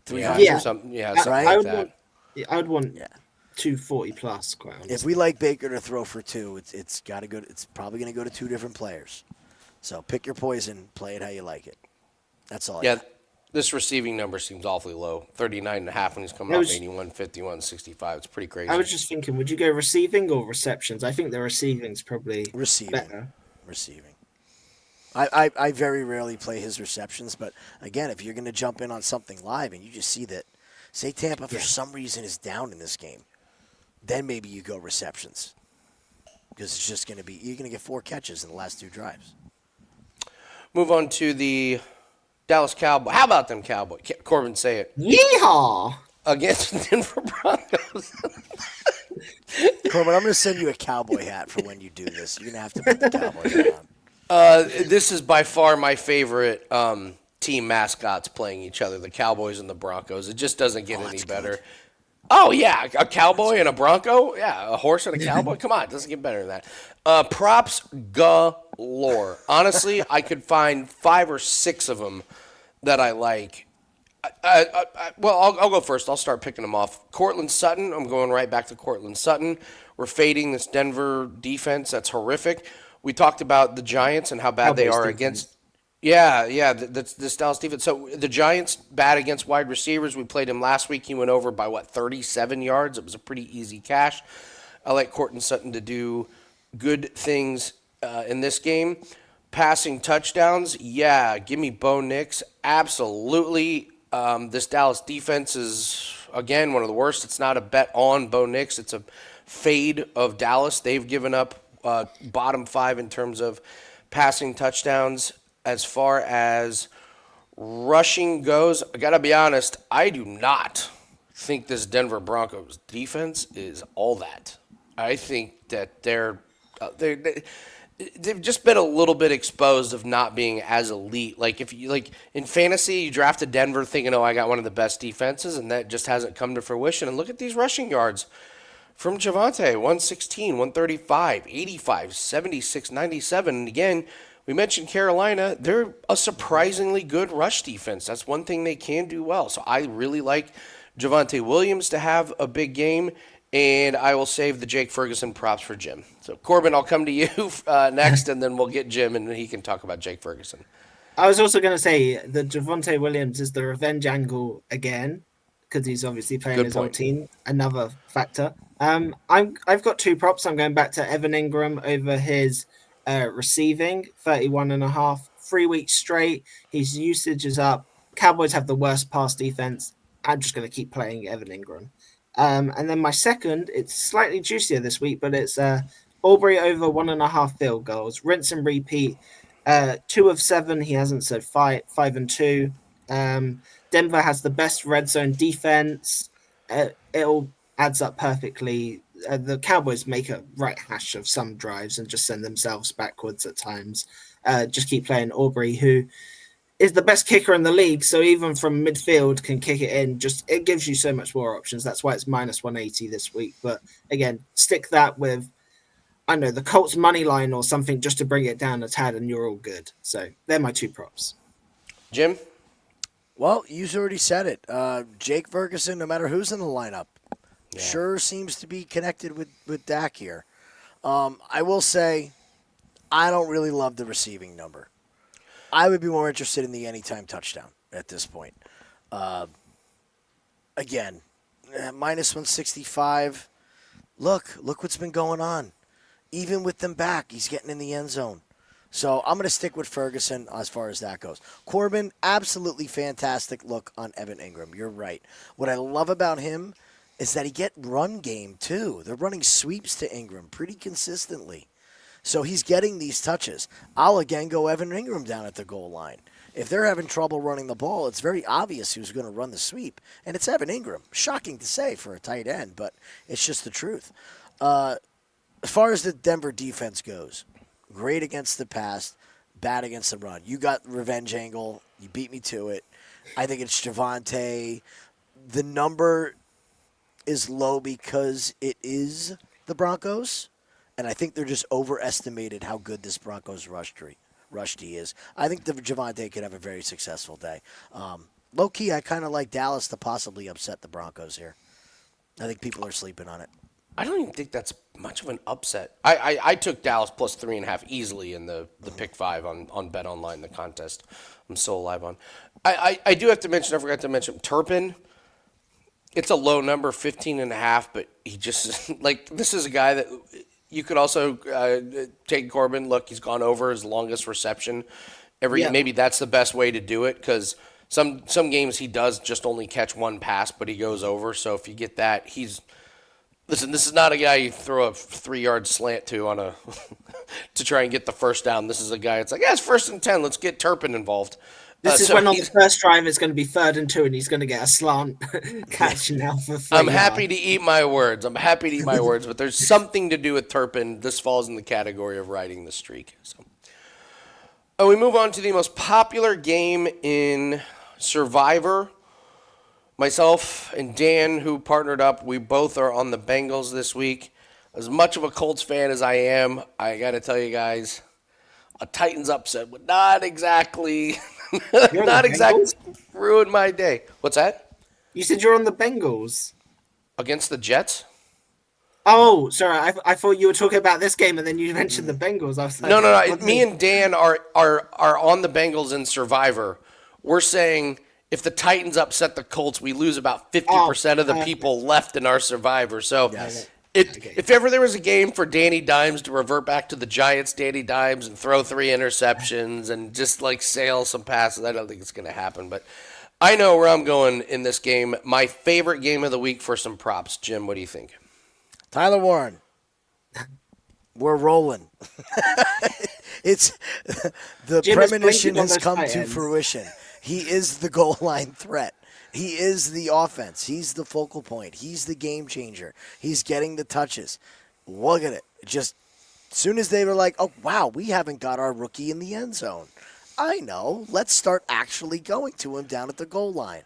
300? Yeah. Something Right? like that. I would want 240 plus. Quite honestly. If we like Baker to throw for 2, it's got to go. It's probably going to go to 2 different players. So pick your poison, play it how you like it. That's all. Yeah, this receiving number seems awfully low. 39.5 when he's coming off 81, 51, 65. It's pretty crazy. I was just thinking, would you go receiving or receptions? I think the receiving's probably Receiving. better. Receiving. I very rarely play his receptions, but again, if you're going to jump in on something live and you just see that, say Tampa for some reason is down in this game, then maybe you go receptions because it's just going to be you're going to get 4 catches in the last 2 drives. Move on to the Dallas Cowboys. How about them Cowboys? Corbin, say it. Yeehaw! Against the Denver Broncos. Corbin, I'm going to send you a cowboy hat for when you do this. You're going to have to put the cowboy hat on. This is by far my favorite team mascots playing each other, the Cowboys and the Broncos. It just doesn't get any better. Good. Oh, yeah, a cowboy and a Bronco? Yeah, a horse and a cowboy? Come on, it doesn't get better than that. Props galore. Honestly, I could find 5 or 6 of them that I like. Well, I'll go first. I'll start picking them off. Cortland Sutton. I'm going right back to Cortland Sutton. We're fading this Denver defense. That's horrific. We talked about the Giants and how bad they are against. Yeah, this Dallas defense. So the Giants bad against wide receivers. We played him last week. He went over by 37 yards. It was a pretty easy cash. I like Cortland Sutton to do good things in this game. Passing touchdowns, yeah, give me Bo Nix. Absolutely. This Dallas defense is, again, one of the worst. It's not a bet on Bo Nix. It's a fade of Dallas. They've given up bottom 5 in terms of passing touchdowns. As far as rushing goes, I got to be honest, I do not think this Denver Broncos defense is all that. I think that they've just been a little bit exposed of not being as elite. Like if you in fantasy, you drafted Denver thinking, "Oh, I got one of the best defenses," and that just hasn't come to fruition. And look at these rushing yards from Javonte: 116, 135, 85, 76, 97. And again, we mentioned Carolina. They're a surprisingly good rush defense. That's one thing they can do well. So I really like Javonte Williams to have a big game. And I will save the Jake Ferguson props for Jim. So, Corbin, I'll come to you next, and then we'll get Jim, and he can talk about Jake Ferguson. I was also going to say that Javonte Williams is the revenge angle again, because he's obviously playing his old team. Another factor. I've got 2 props. I'm going back to Evan Ingram over his receiving, 31.5, 3 weeks straight. His usage is up. Cowboys have the worst pass defense. I'm just going to keep playing Evan Ingram. And then my second, it's slightly juicier this week, but it's Aubrey over 1.5 field goals. Rinse and repeat. 2 of 7. He hasn't said 5 and 2. Denver has the best red zone defense. It all adds up perfectly. The Cowboys make a right hash of some drives and just send themselves backwards at times. Just keep playing Aubrey, who is the best kicker in the league, so even from midfield can kick it in. Just it gives you so much more options. That's why it's minus 180 this week. But again, stick that with, I don't know, the Colts money line or something just to bring it down a tad, and you're all good. So they're my 2 props. Jim? Well, you already said it. Jake Ferguson, no matter who's in the lineup, sure seems to be connected with Dak here. I will say I don't really love the receiving number. I would be more interested in the anytime touchdown at this point. Again, minus 165. Look what's been going on. Even with them back, he's getting in the end zone. So I'm going to stick with Ferguson as far as that goes. Corbin, absolutely fantastic look on Evan Ingram. You're right. What I love about him is that he get run game too. They're running sweeps to Ingram pretty consistently. So he's getting these touches. I'll again go Evan Ingram down at the goal line. If they're having trouble running the ball, it's very obvious who's going to run the sweep. And it's Evan Ingram. Shocking to say for a tight end, but it's just the truth. As far as the Denver defense goes, great against the pass, bad against the run. You got revenge angle. You beat me to it. I think it's Javonte. The number is low because it is the Broncos. And I think they're just overestimated how good this Broncos rush D is. I think the Javonte could have a very successful day. Low key, I kind of like Dallas to possibly upset the Broncos here. I think people are sleeping on it. I don't even think that's much of an upset. I took Dallas plus 3.5 easily in the pick 5 on Bet Online, the contest I'm still alive on. I do have to mention, I forgot to mention Turpin. It's a low number, 15.5, but he just, like, this is a guy that You could also take Corbin. Look, he's gone over his longest reception. Yeah. Maybe that's the best way to do it because some games he does just only catch one pass, but he goes over. So if you get that, listen. This is not a guy you throw a 3-yard slant to on a to try and get the first down. This is a guy. It's like, yeah, it's 1st and 10. Let's get Turpin involved. This is when on the first drive it's going to be 3rd and 2, and he's going to get a slant catch now for 3 I'm happy to eat my words. But there's something to do with Turpin. This falls in the category of riding the streak. So, we move on to the most popular game in Survivor. Myself and Dan, who partnered up, we both are on the Bengals this week. As much of a Colts fan as I am, I got to tell you guys, a Titans upset would not exactly ruin my day. What's that? You said you're on the Bengals. Against the Jets? Oh, sorry. I thought you were talking about this game, and then you mentioned the Bengals. I was like, No. Me and Dan are on the Bengals in Survivor. We're saying if the Titans upset the Colts, we lose about 50% of the people left in our Survivor. So if ever there was a game for Danny Dimes to revert back to the Giants, Danny Dimes, and throw 3 interceptions and just like sail some passes, I don't think it's going to happen. But I know where I'm going in this game. My favorite game of the week for some props. Jim, what do you think? Tyler Warren. We're rolling. It's the Jim premonition has come to Titans. fruition. He is the goal line threat. He is the offense. He's the focal point. He's the game changer. He's getting the touches. Look at it. Just as soon as they were like, oh, wow, we haven't got our rookie in the end zone. I know. Let's start actually going to him down at the goal line.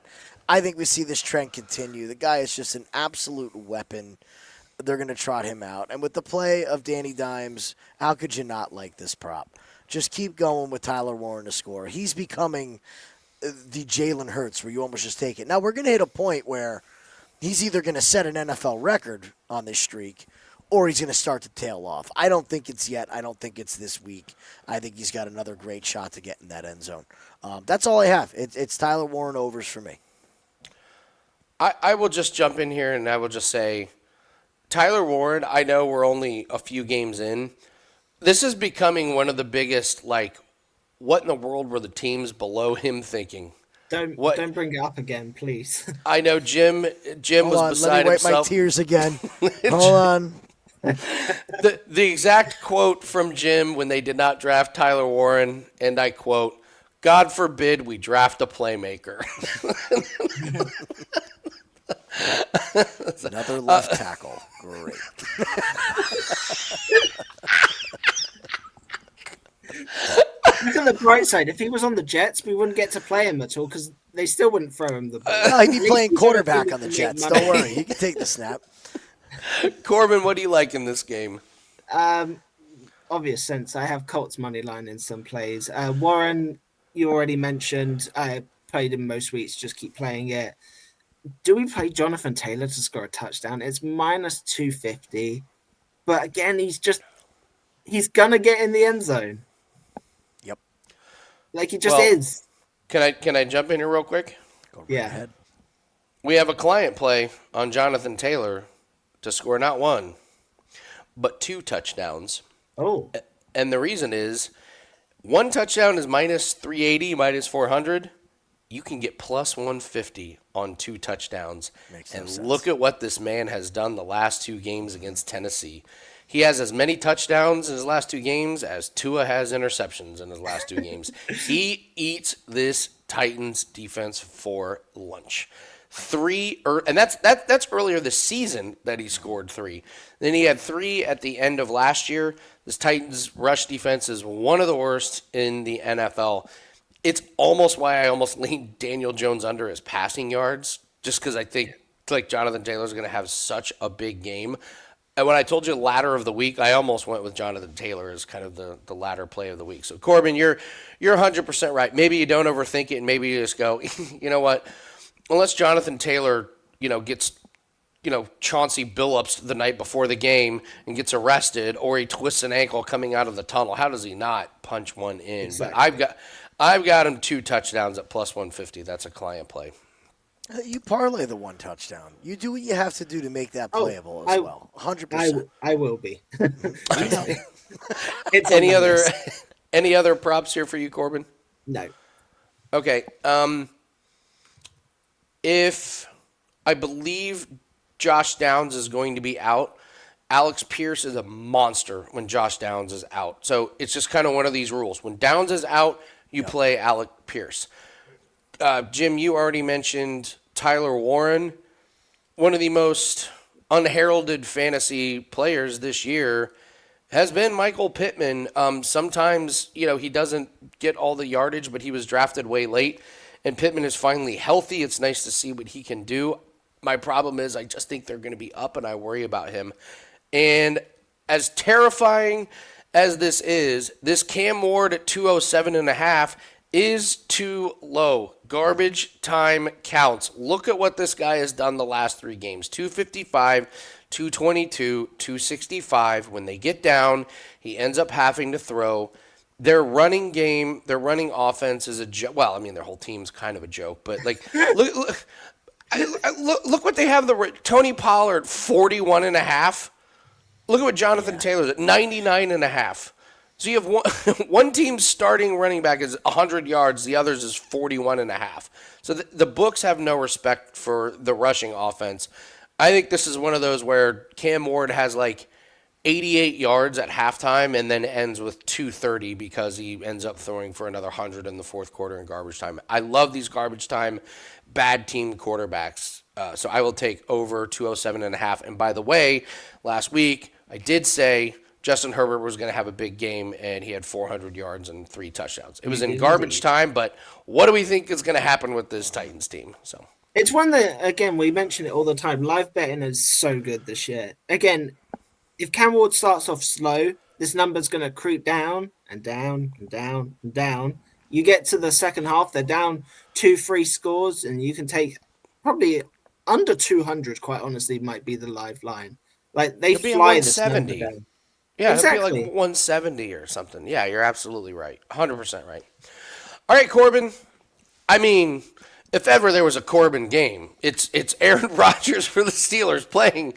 I think we see this trend continue. The guy is just an absolute weapon. They're going to trot him out. And with the play of Danny Dimes, how could you not like this prop? Just keep going with Tyler Warren to score. He's becoming the Jalen Hurts where you almost just take it. Now, we're going to hit a point where he's either going to set an NFL record on this streak or he's going to start to tail off. I don't think it's yet. I don't think it's this week. I think he's got another great shot to get in that end zone. That's all I have. It's Tyler Warren overs for me. I will just jump in here and I will just say, Tyler Warren, I know we're only a few games in. This is becoming one of the biggest, like, what in the world were the teams below him thinking? Don't bring it up again, please. I know Jim Hold was on, beside let me wipe himself. my tears again. Hold on. The exact quote from Jim when they did not draft Tyler Warren, and I quote, "God forbid we draft a playmaker." Another left tackle. Great. Look at the bright side. If he was on the Jets, we wouldn't get to play him at all because they still wouldn't throw him the ball. No, he'd be playing quarterback on the Jets. Don't worry. He can take the snap. Corbin, what do you like in this game? Obvious sense. I have Colts money line in some plays. Warren, you already mentioned. I played him most weeks. Just keep playing it. Do we play Jonathan Taylor to score a touchdown? It's minus 250. But again, he's going to get in the end zone. Yep. Like he just is. Can I jump in here real quick? Go right Yeah. ahead. We have a client play on Jonathan Taylor to score not 1, but 2 touchdowns. Oh. And the reason is 1 touchdown is minus 380, minus 400. You can get plus 150 on 2 touchdowns. Makes no and sense. Look at what this man has done the last 2 games against Tennessee. He has as many touchdowns in his last 2 games as Tua has interceptions in his last 2 games. He eats this Titans defense for lunch. 3, and that's earlier this season that he scored 3. Then he had 3 at the end of last year. This Titans rush defense is one of the worst in the NFL. It's almost why I almost leaned Daniel Jones under his passing yards, just because I think like Jonathan Taylor's going to have such a big game. And when I told you ladder of the week, I almost went with Jonathan Taylor as kind of the ladder play of the week. So Corbin, you're 100% right. Maybe you don't overthink it, and maybe you just go, you know what? Unless Jonathan Taylor, gets, Chauncey Billups the night before the game and gets arrested, or he twists an ankle coming out of the tunnel, how does he not punch one in? Exactly. But I've got him 2 touchdowns at plus 150. That's a client play. You parlay the one touchdown. You do what you have to do to make that Oh, playable as well. 100%. I will be. I know. It's on Any the other list. any other props here for you, Corbin? No. Okay. If I believe Josh Downs is going to be out, Alex Pierce is a monster when Josh Downs is out. So it's just kind of one of these rules. When Downs is out, you play Alex Pierce. Jim, you already mentioned Tyler Warren, one of the most unheralded fantasy players this year has been Michael Pittman. Sometimes, he doesn't get all the yardage, but he was drafted way late, and Pittman is finally healthy. It's nice to see what he can do. My problem is I just think they're going to be up, and I worry about him. And as terrifying as this Cam Ward at 207.5 is too low. Garbage time counts. Look at what this guy has done the last 3 games. 255, 222, 265. When they get down, he ends up having to throw. Their running game, their running offense is a joke. Well, I mean, their whole team's kind of a joke, but look what they have. Tony Pollard, 41.5. Look at what Jonathan Taylor's at, 99.5. So you have one team's starting running back is 100 yards, the other's is 41.5. So the books have no respect for the rushing offense. I think this is one of those where Cam Ward has 88 yards at halftime and then ends with 230 because he ends up throwing for another 100 in the fourth quarter in garbage time. I love these garbage time bad team quarterbacks. So I will take over 207.5. And by the way, last week I did say Justin Herbert was going to have a big game, and he had 400 yards and 3 touchdowns. It was in garbage time, but what do we think is going to happen with this Titans team? So It's one that, again, we mention it all the time. Live betting is so good this year. Again, if Cam Ward starts off slow, this number's going to creep down and down and down and down. You get to the second half, they're down 2-3 scores, and you can take probably under 200, quite honestly, might be the live line. They it'll be at fly this number 170. down. Yeah, Exactly. it'll be 170 or something. Yeah, you're absolutely right. 100% right. All right, Corbin. I mean, if ever there was a Corbin game, it's Aaron Rodgers for the Steelers playing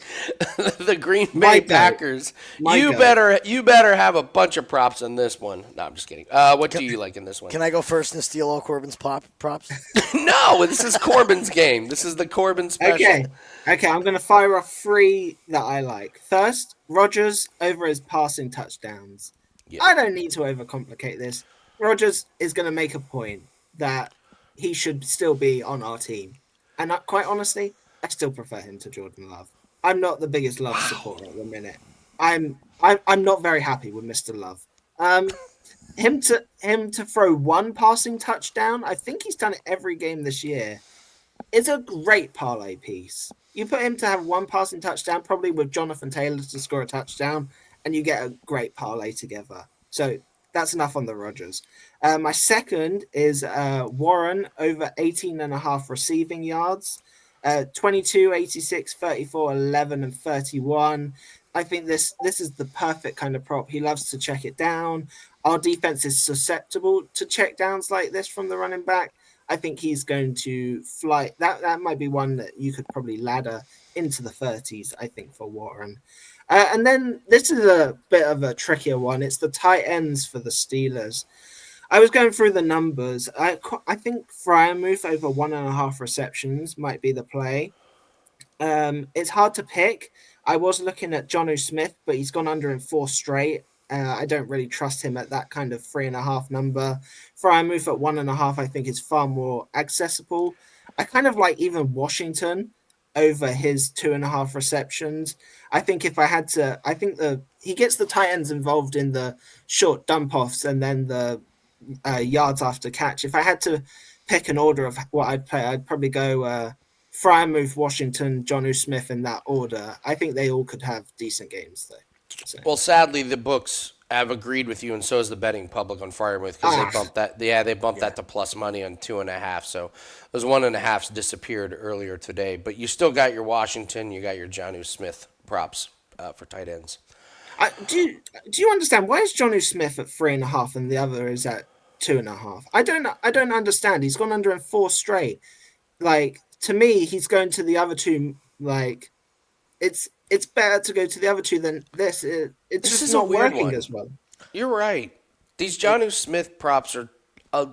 the Green Bay Packers. You better have a bunch of props in this one. No, I'm just kidding. What do you like in this one? Can I go first and steal all Corbin's props? No, this is Corbin's game. This is the Corbin special. Okay, I'm going to fire off 3 that I like. First, Rodgers over his passing touchdowns. Yeah. I don't need to overcomplicate this. Rodgers is going to make a point that he should still be on our team. And quite honestly, I still prefer him to Jordan Love. I'm not the biggest Love supporter at the minute. I'm not very happy with Mr. Love. Him to throw 1 passing touchdown, I think he's done it every game this year. It's a great parlay piece. You put him to have 1 passing touchdown, probably with Jonathan Taylor to score a touchdown, and you get a great parlay together. So that's enough on the Rodgers. My second is Warren over 18.5 receiving yards. 22, 86, 34, 11, and 31. I think this is the perfect kind of prop. He loves to check it down. Our defense is susceptible to check downs like this from the running back. I think he's going to fly. That might be one that you could probably ladder into the 30s, I think, for Warren. And then this is a bit of a trickier one. It's the tight ends for the Steelers. I was going through the numbers. I think Freiermuth over 1.5 receptions might be the play. It's hard to pick. I was looking at Jonnu Smith, but he's gone under in 4 straight. I don't really trust him at that kind of 3.5 number. Freiermuth at 1.5, I think, is far more accessible. I kind of like even Washington over his 2.5 receptions. I think if I had to, I think he gets the tight ends involved in the short dump offs and then the yards after catch. If I had to pick an order of what I'd play, I'd probably go Freiermuth, Washington, Jonnu Smith in that order. I think they all could have decent games though. So. Well, sadly, the books have agreed with you, and so has the betting public on Freiermuth because they bumped that. Yeah, they bumped that to plus money on 2.5. So those 1.5s disappeared earlier today. But you still got your Washington, you got your Jonnu Smith props for tight ends. Do you understand why is Jonnu Smith at 3.5 and the other is at 2.5? I don't understand. He's gone under in 4 straight. to me, he's going to the other two. Like, it's better to go to the other two than this. It's This just is a not weird working one. as well. You're right. These Jonnu Smith props are a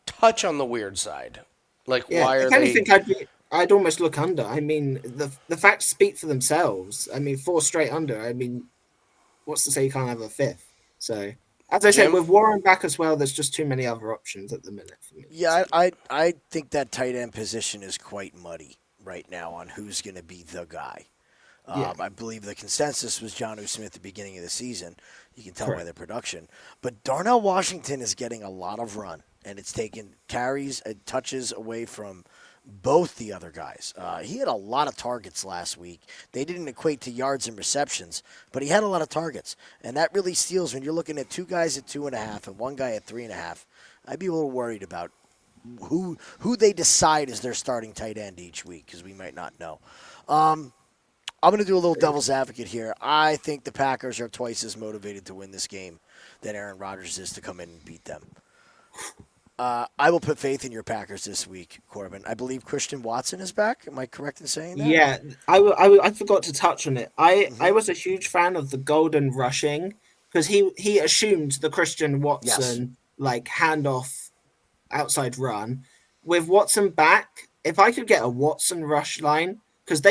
touch on the weird side. Like, Yeah, why are if they? anything, I'd almost look under. I mean, the facts speak for themselves. I mean, four straight under. I mean, what's to say you can't have a fifth? So, as I said, Jim? with Warren back as well, there's just too many other options at the minute for me. Yeah, I think that tight end position is quite muddy right now on who's going to be the guy. Yeah, I believe the consensus was Jonnu Smith at the beginning of the season. You can tell by correct. their production. But Darnell Washington is getting a lot of run, and it's taken carries and touches away from both the other guys. He had a lot of targets last week. They didn't equate to yards and receptions, but he had a lot of targets. And that really steals when you're looking at two guys at 2.5 and one guy at 3.5. I'd be a little worried about who they decide is their starting tight end each week because we might not know. I'm going to do a little devil's advocate here. I think the Packers are twice as motivated to win this game than Aaron Rodgers is to come in and beat them. I will put faith in your Packers this week, Corbin. I believe Christian Watson is back. Am I correct in saying that? Yeah, I forgot to touch on it. I was a huge fan of the golden rushing because he assumed the Christian Yes. Watson like handoff outside run with Watson back. If I could get a Watson rush line, because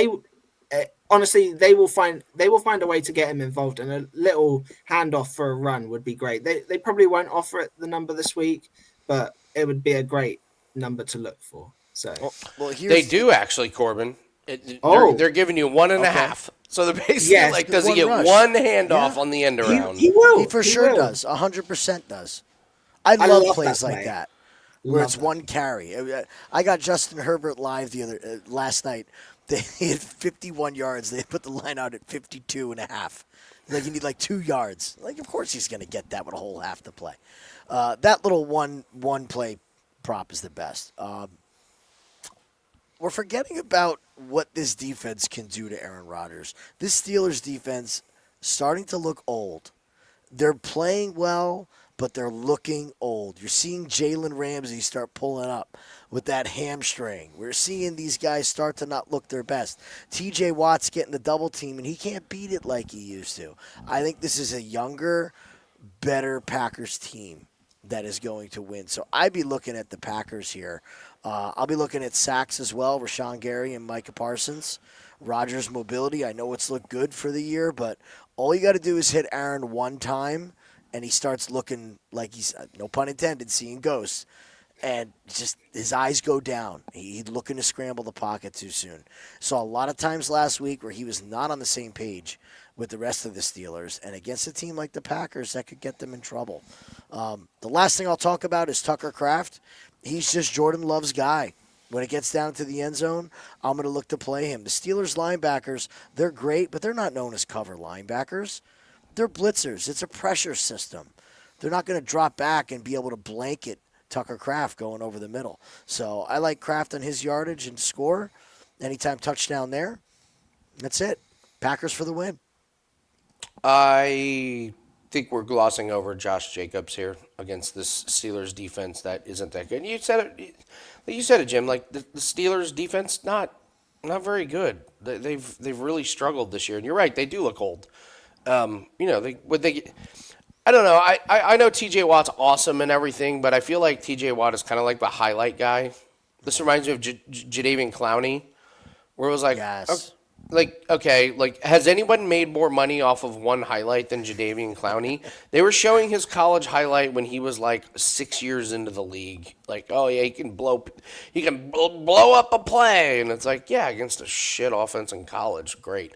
honestly they will find a way to get him involved, and a little handoff for a run would be great. They probably won't offer it the number this week, but it would be a great number to look for. So Well, They do actually, Corbin. Oh. They're giving you 1.5. So they're basically Yes, like, does he one get rush. one handoff Yeah. on the end around? he will. He for sure will. does. 100% does. I I love love plays that like play. that. Where Love it's that. one carry. I got Justin Herbert live last night. They had 51 yards. They put the line out at 52.5. Like you need like 2 yards. Like of course he's going to get that with a whole half to play. That little one play prop is the best. We're forgetting about what this defense can do to Aaron Rodgers. This Steelers defense starting to look old. They're playing well, but they're looking old. You're seeing Jalen Ramsey start pulling up with that hamstring. We're seeing these guys start to not look their best. TJ Watt's getting the double team, and he can't beat it like he used to. I think this is a younger, better Packers team that is going to win. So I'd be looking at the Packers here. I'll be looking at sacks as well, Rashawn Gary and Micah Parsons. Rodgers' mobility, I know it's looked good for the year, but all you got to do is hit Aaron one time, and he starts looking like he's, no pun intended, seeing ghosts. And just his eyes go down. He's looking to scramble the pocket too soon. Saw a lot of times last week where he was not on the same page with the rest of the Steelers. And against a team like the Packers, that could get them in trouble. The last thing I'll talk about is Tucker Kraft. He's just Jordan Love's guy. When it gets down to the end zone, I'm going to look to play him. The Steelers linebackers, they're great, but they're not known as cover linebackers. They're blitzers. It's a pressure system. They're not going to drop back and be able to blanket Tucker Kraft going over the middle. So I like Kraft on his yardage and score. Anytime touchdown there. That's it. Packers for the win. I think we're glossing over Josh Jacobs here against this Steelers defense that isn't that good. You said it, Jim. Like the Steelers defense, not very good. They've really struggled this year. And you're right, they do look old. I don't know. I know TJ Watt's awesome and everything, but I feel like TJ Watt is kind of like the highlight guy. This reminds me of Jadeveon Clowney, where it was like, Yes. has anyone made more money off of one highlight than Jadeveon Clowney? They were showing his college highlight when he was like 6 years into the league. Like, oh yeah, he can blow up a play, and it's like, yeah, against a shit offense in college, great.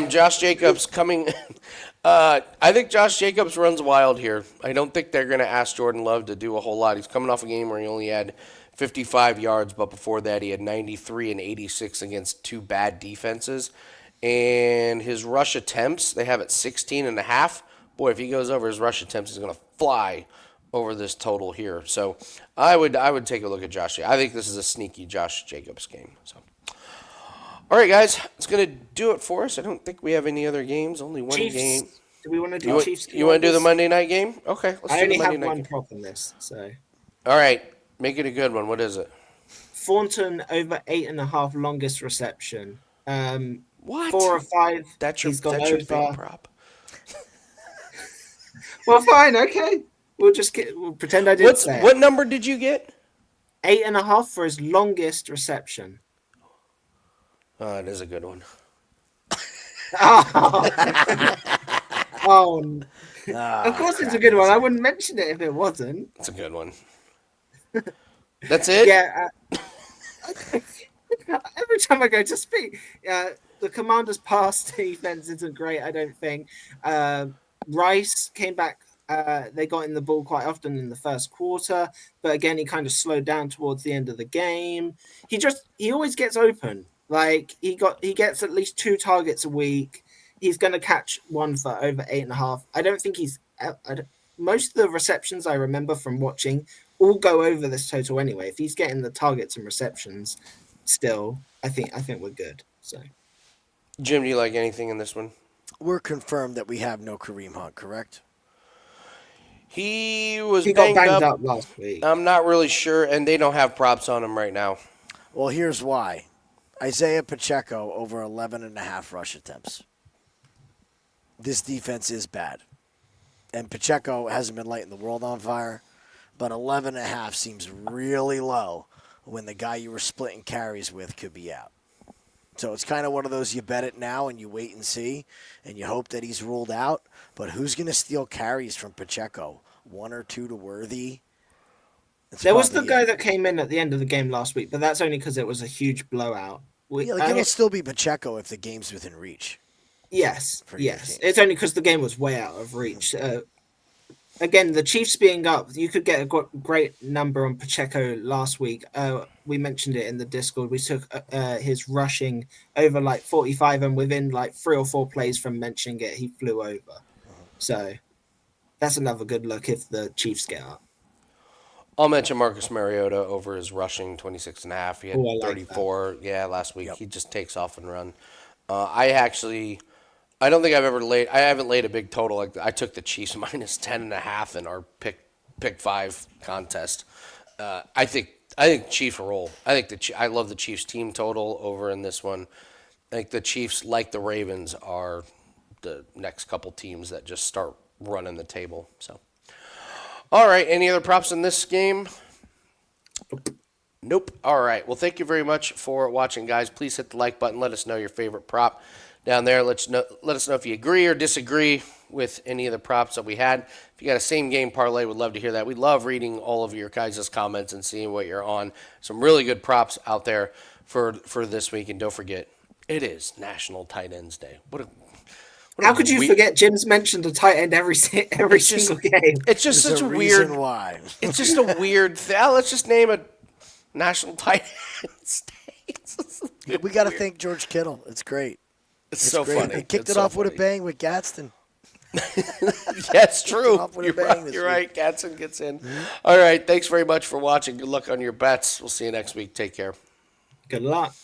Josh Jacobs coming. I think Josh Jacobs runs wild here. I don't think they're going to ask Jordan Love to do a whole lot. He's coming off a game where he only had 55 yards, but before that he had 93 and 86 against two bad defenses. And his rush attempts, they have it 16.5. Boy, if he goes over his rush attempts, he's going to fly over this total here. So I would take a look at Josh. I think this is a sneaky Josh Jacobs game. So. All right, guys, it's going to do it for us. I don't think we have any other games, only one Chiefs. game. Do we want to do Chiefs? You want to do the Commanders? Monday night game? Okay, let's I do only the Monday have night one game. prop in this, so All right, make it a good one. What is it? Thornton over 8.5 longest reception. What? 4 or 5. That's He's gone your big over. prop. Well, fine, okay. We'll pretend I didn't say What it. number did you get? 8.5 for his longest reception. It is a good one. Oh, oh. Ah, Of course it's a crap. good one. I wouldn't mention it if it wasn't. It's a good one. That's it? Yeah. Every time I go to speak, the Commanders' pass defense isn't great, I don't think. Rice came back. They got in the ball quite often in the first quarter, but again, he kind of slowed down towards the end of the game. He always gets open. Like he gets at least 2 targets a week. He's going to catch one for over 8.5. I don't think most of the receptions I remember from watching all go over this total anyway. If he's getting the targets and receptions, still, I think we're good. So, Jim, do you like anything in this one? We're confirmed that we have no Kareem Hunt, correct? He got banged up last week. I'm not really sure, and they don't have props on him right now. Well, here's why. Isaiah Pacheco over 11.5 rush attempts. This defense is bad. And Pacheco hasn't been lighting the world on fire, but 11.5 seems really low when the guy you were splitting carries with could be out. So it's kind of one of those you bet it now and you wait and see, and you hope that he's ruled out. But who's going to steal carries from Pacheco? 1 or 2 to Worthy? There was the guy that came in at the end of the game last week, but that's only because it was a huge blowout. It'll still be Pacheco if the game's within reach. Yes. It's only because the game was way out of reach. Again, the Chiefs being up, you could get a great number on Pacheco last week. We mentioned it in the Discord. We took his rushing over like 45, and within like 3 or 4 plays from mentioning it, he flew over. So that's another good look if the Chiefs get up. I'll mention Marcus Mariota over his rushing 26.5. He had 34. Yeah, last week. Yep. He just takes off and run. I don't think I haven't laid a big total. I took the Chiefs minus 10.5 in our pick 5 contest. I think Chiefs roll. I love the Chiefs team total over in this one. I think the Chiefs, like the Ravens, are the next couple teams that just start running the table. So, all right. Any other props in this game? Nope. All right. Well, thank you very much for watching, guys. Please hit the like button. Let us know your favorite prop down there. Let us know if you agree or disagree with any of the props that we had. If you got a same game parlay, we'd love to hear that. We love reading all of your guys' comments and seeing what you're on. Some really good props out there for this week. And don't forget, it is National Tight Ends Day. How could you forget Jim's mentioned a tight end every single game? It's just such a weird. Why? It's just a weird thing. Let's just name it National Tight Ends Day. We got to thank George Kittle. It's great. It's so great. Funny. He kicked it off with a bang with Gadsden. That's true. You're right. Gadsden gets in. Mm-hmm. All right. Thanks very much for watching. Good luck on your bets. We'll see you next week. Take care. Good luck.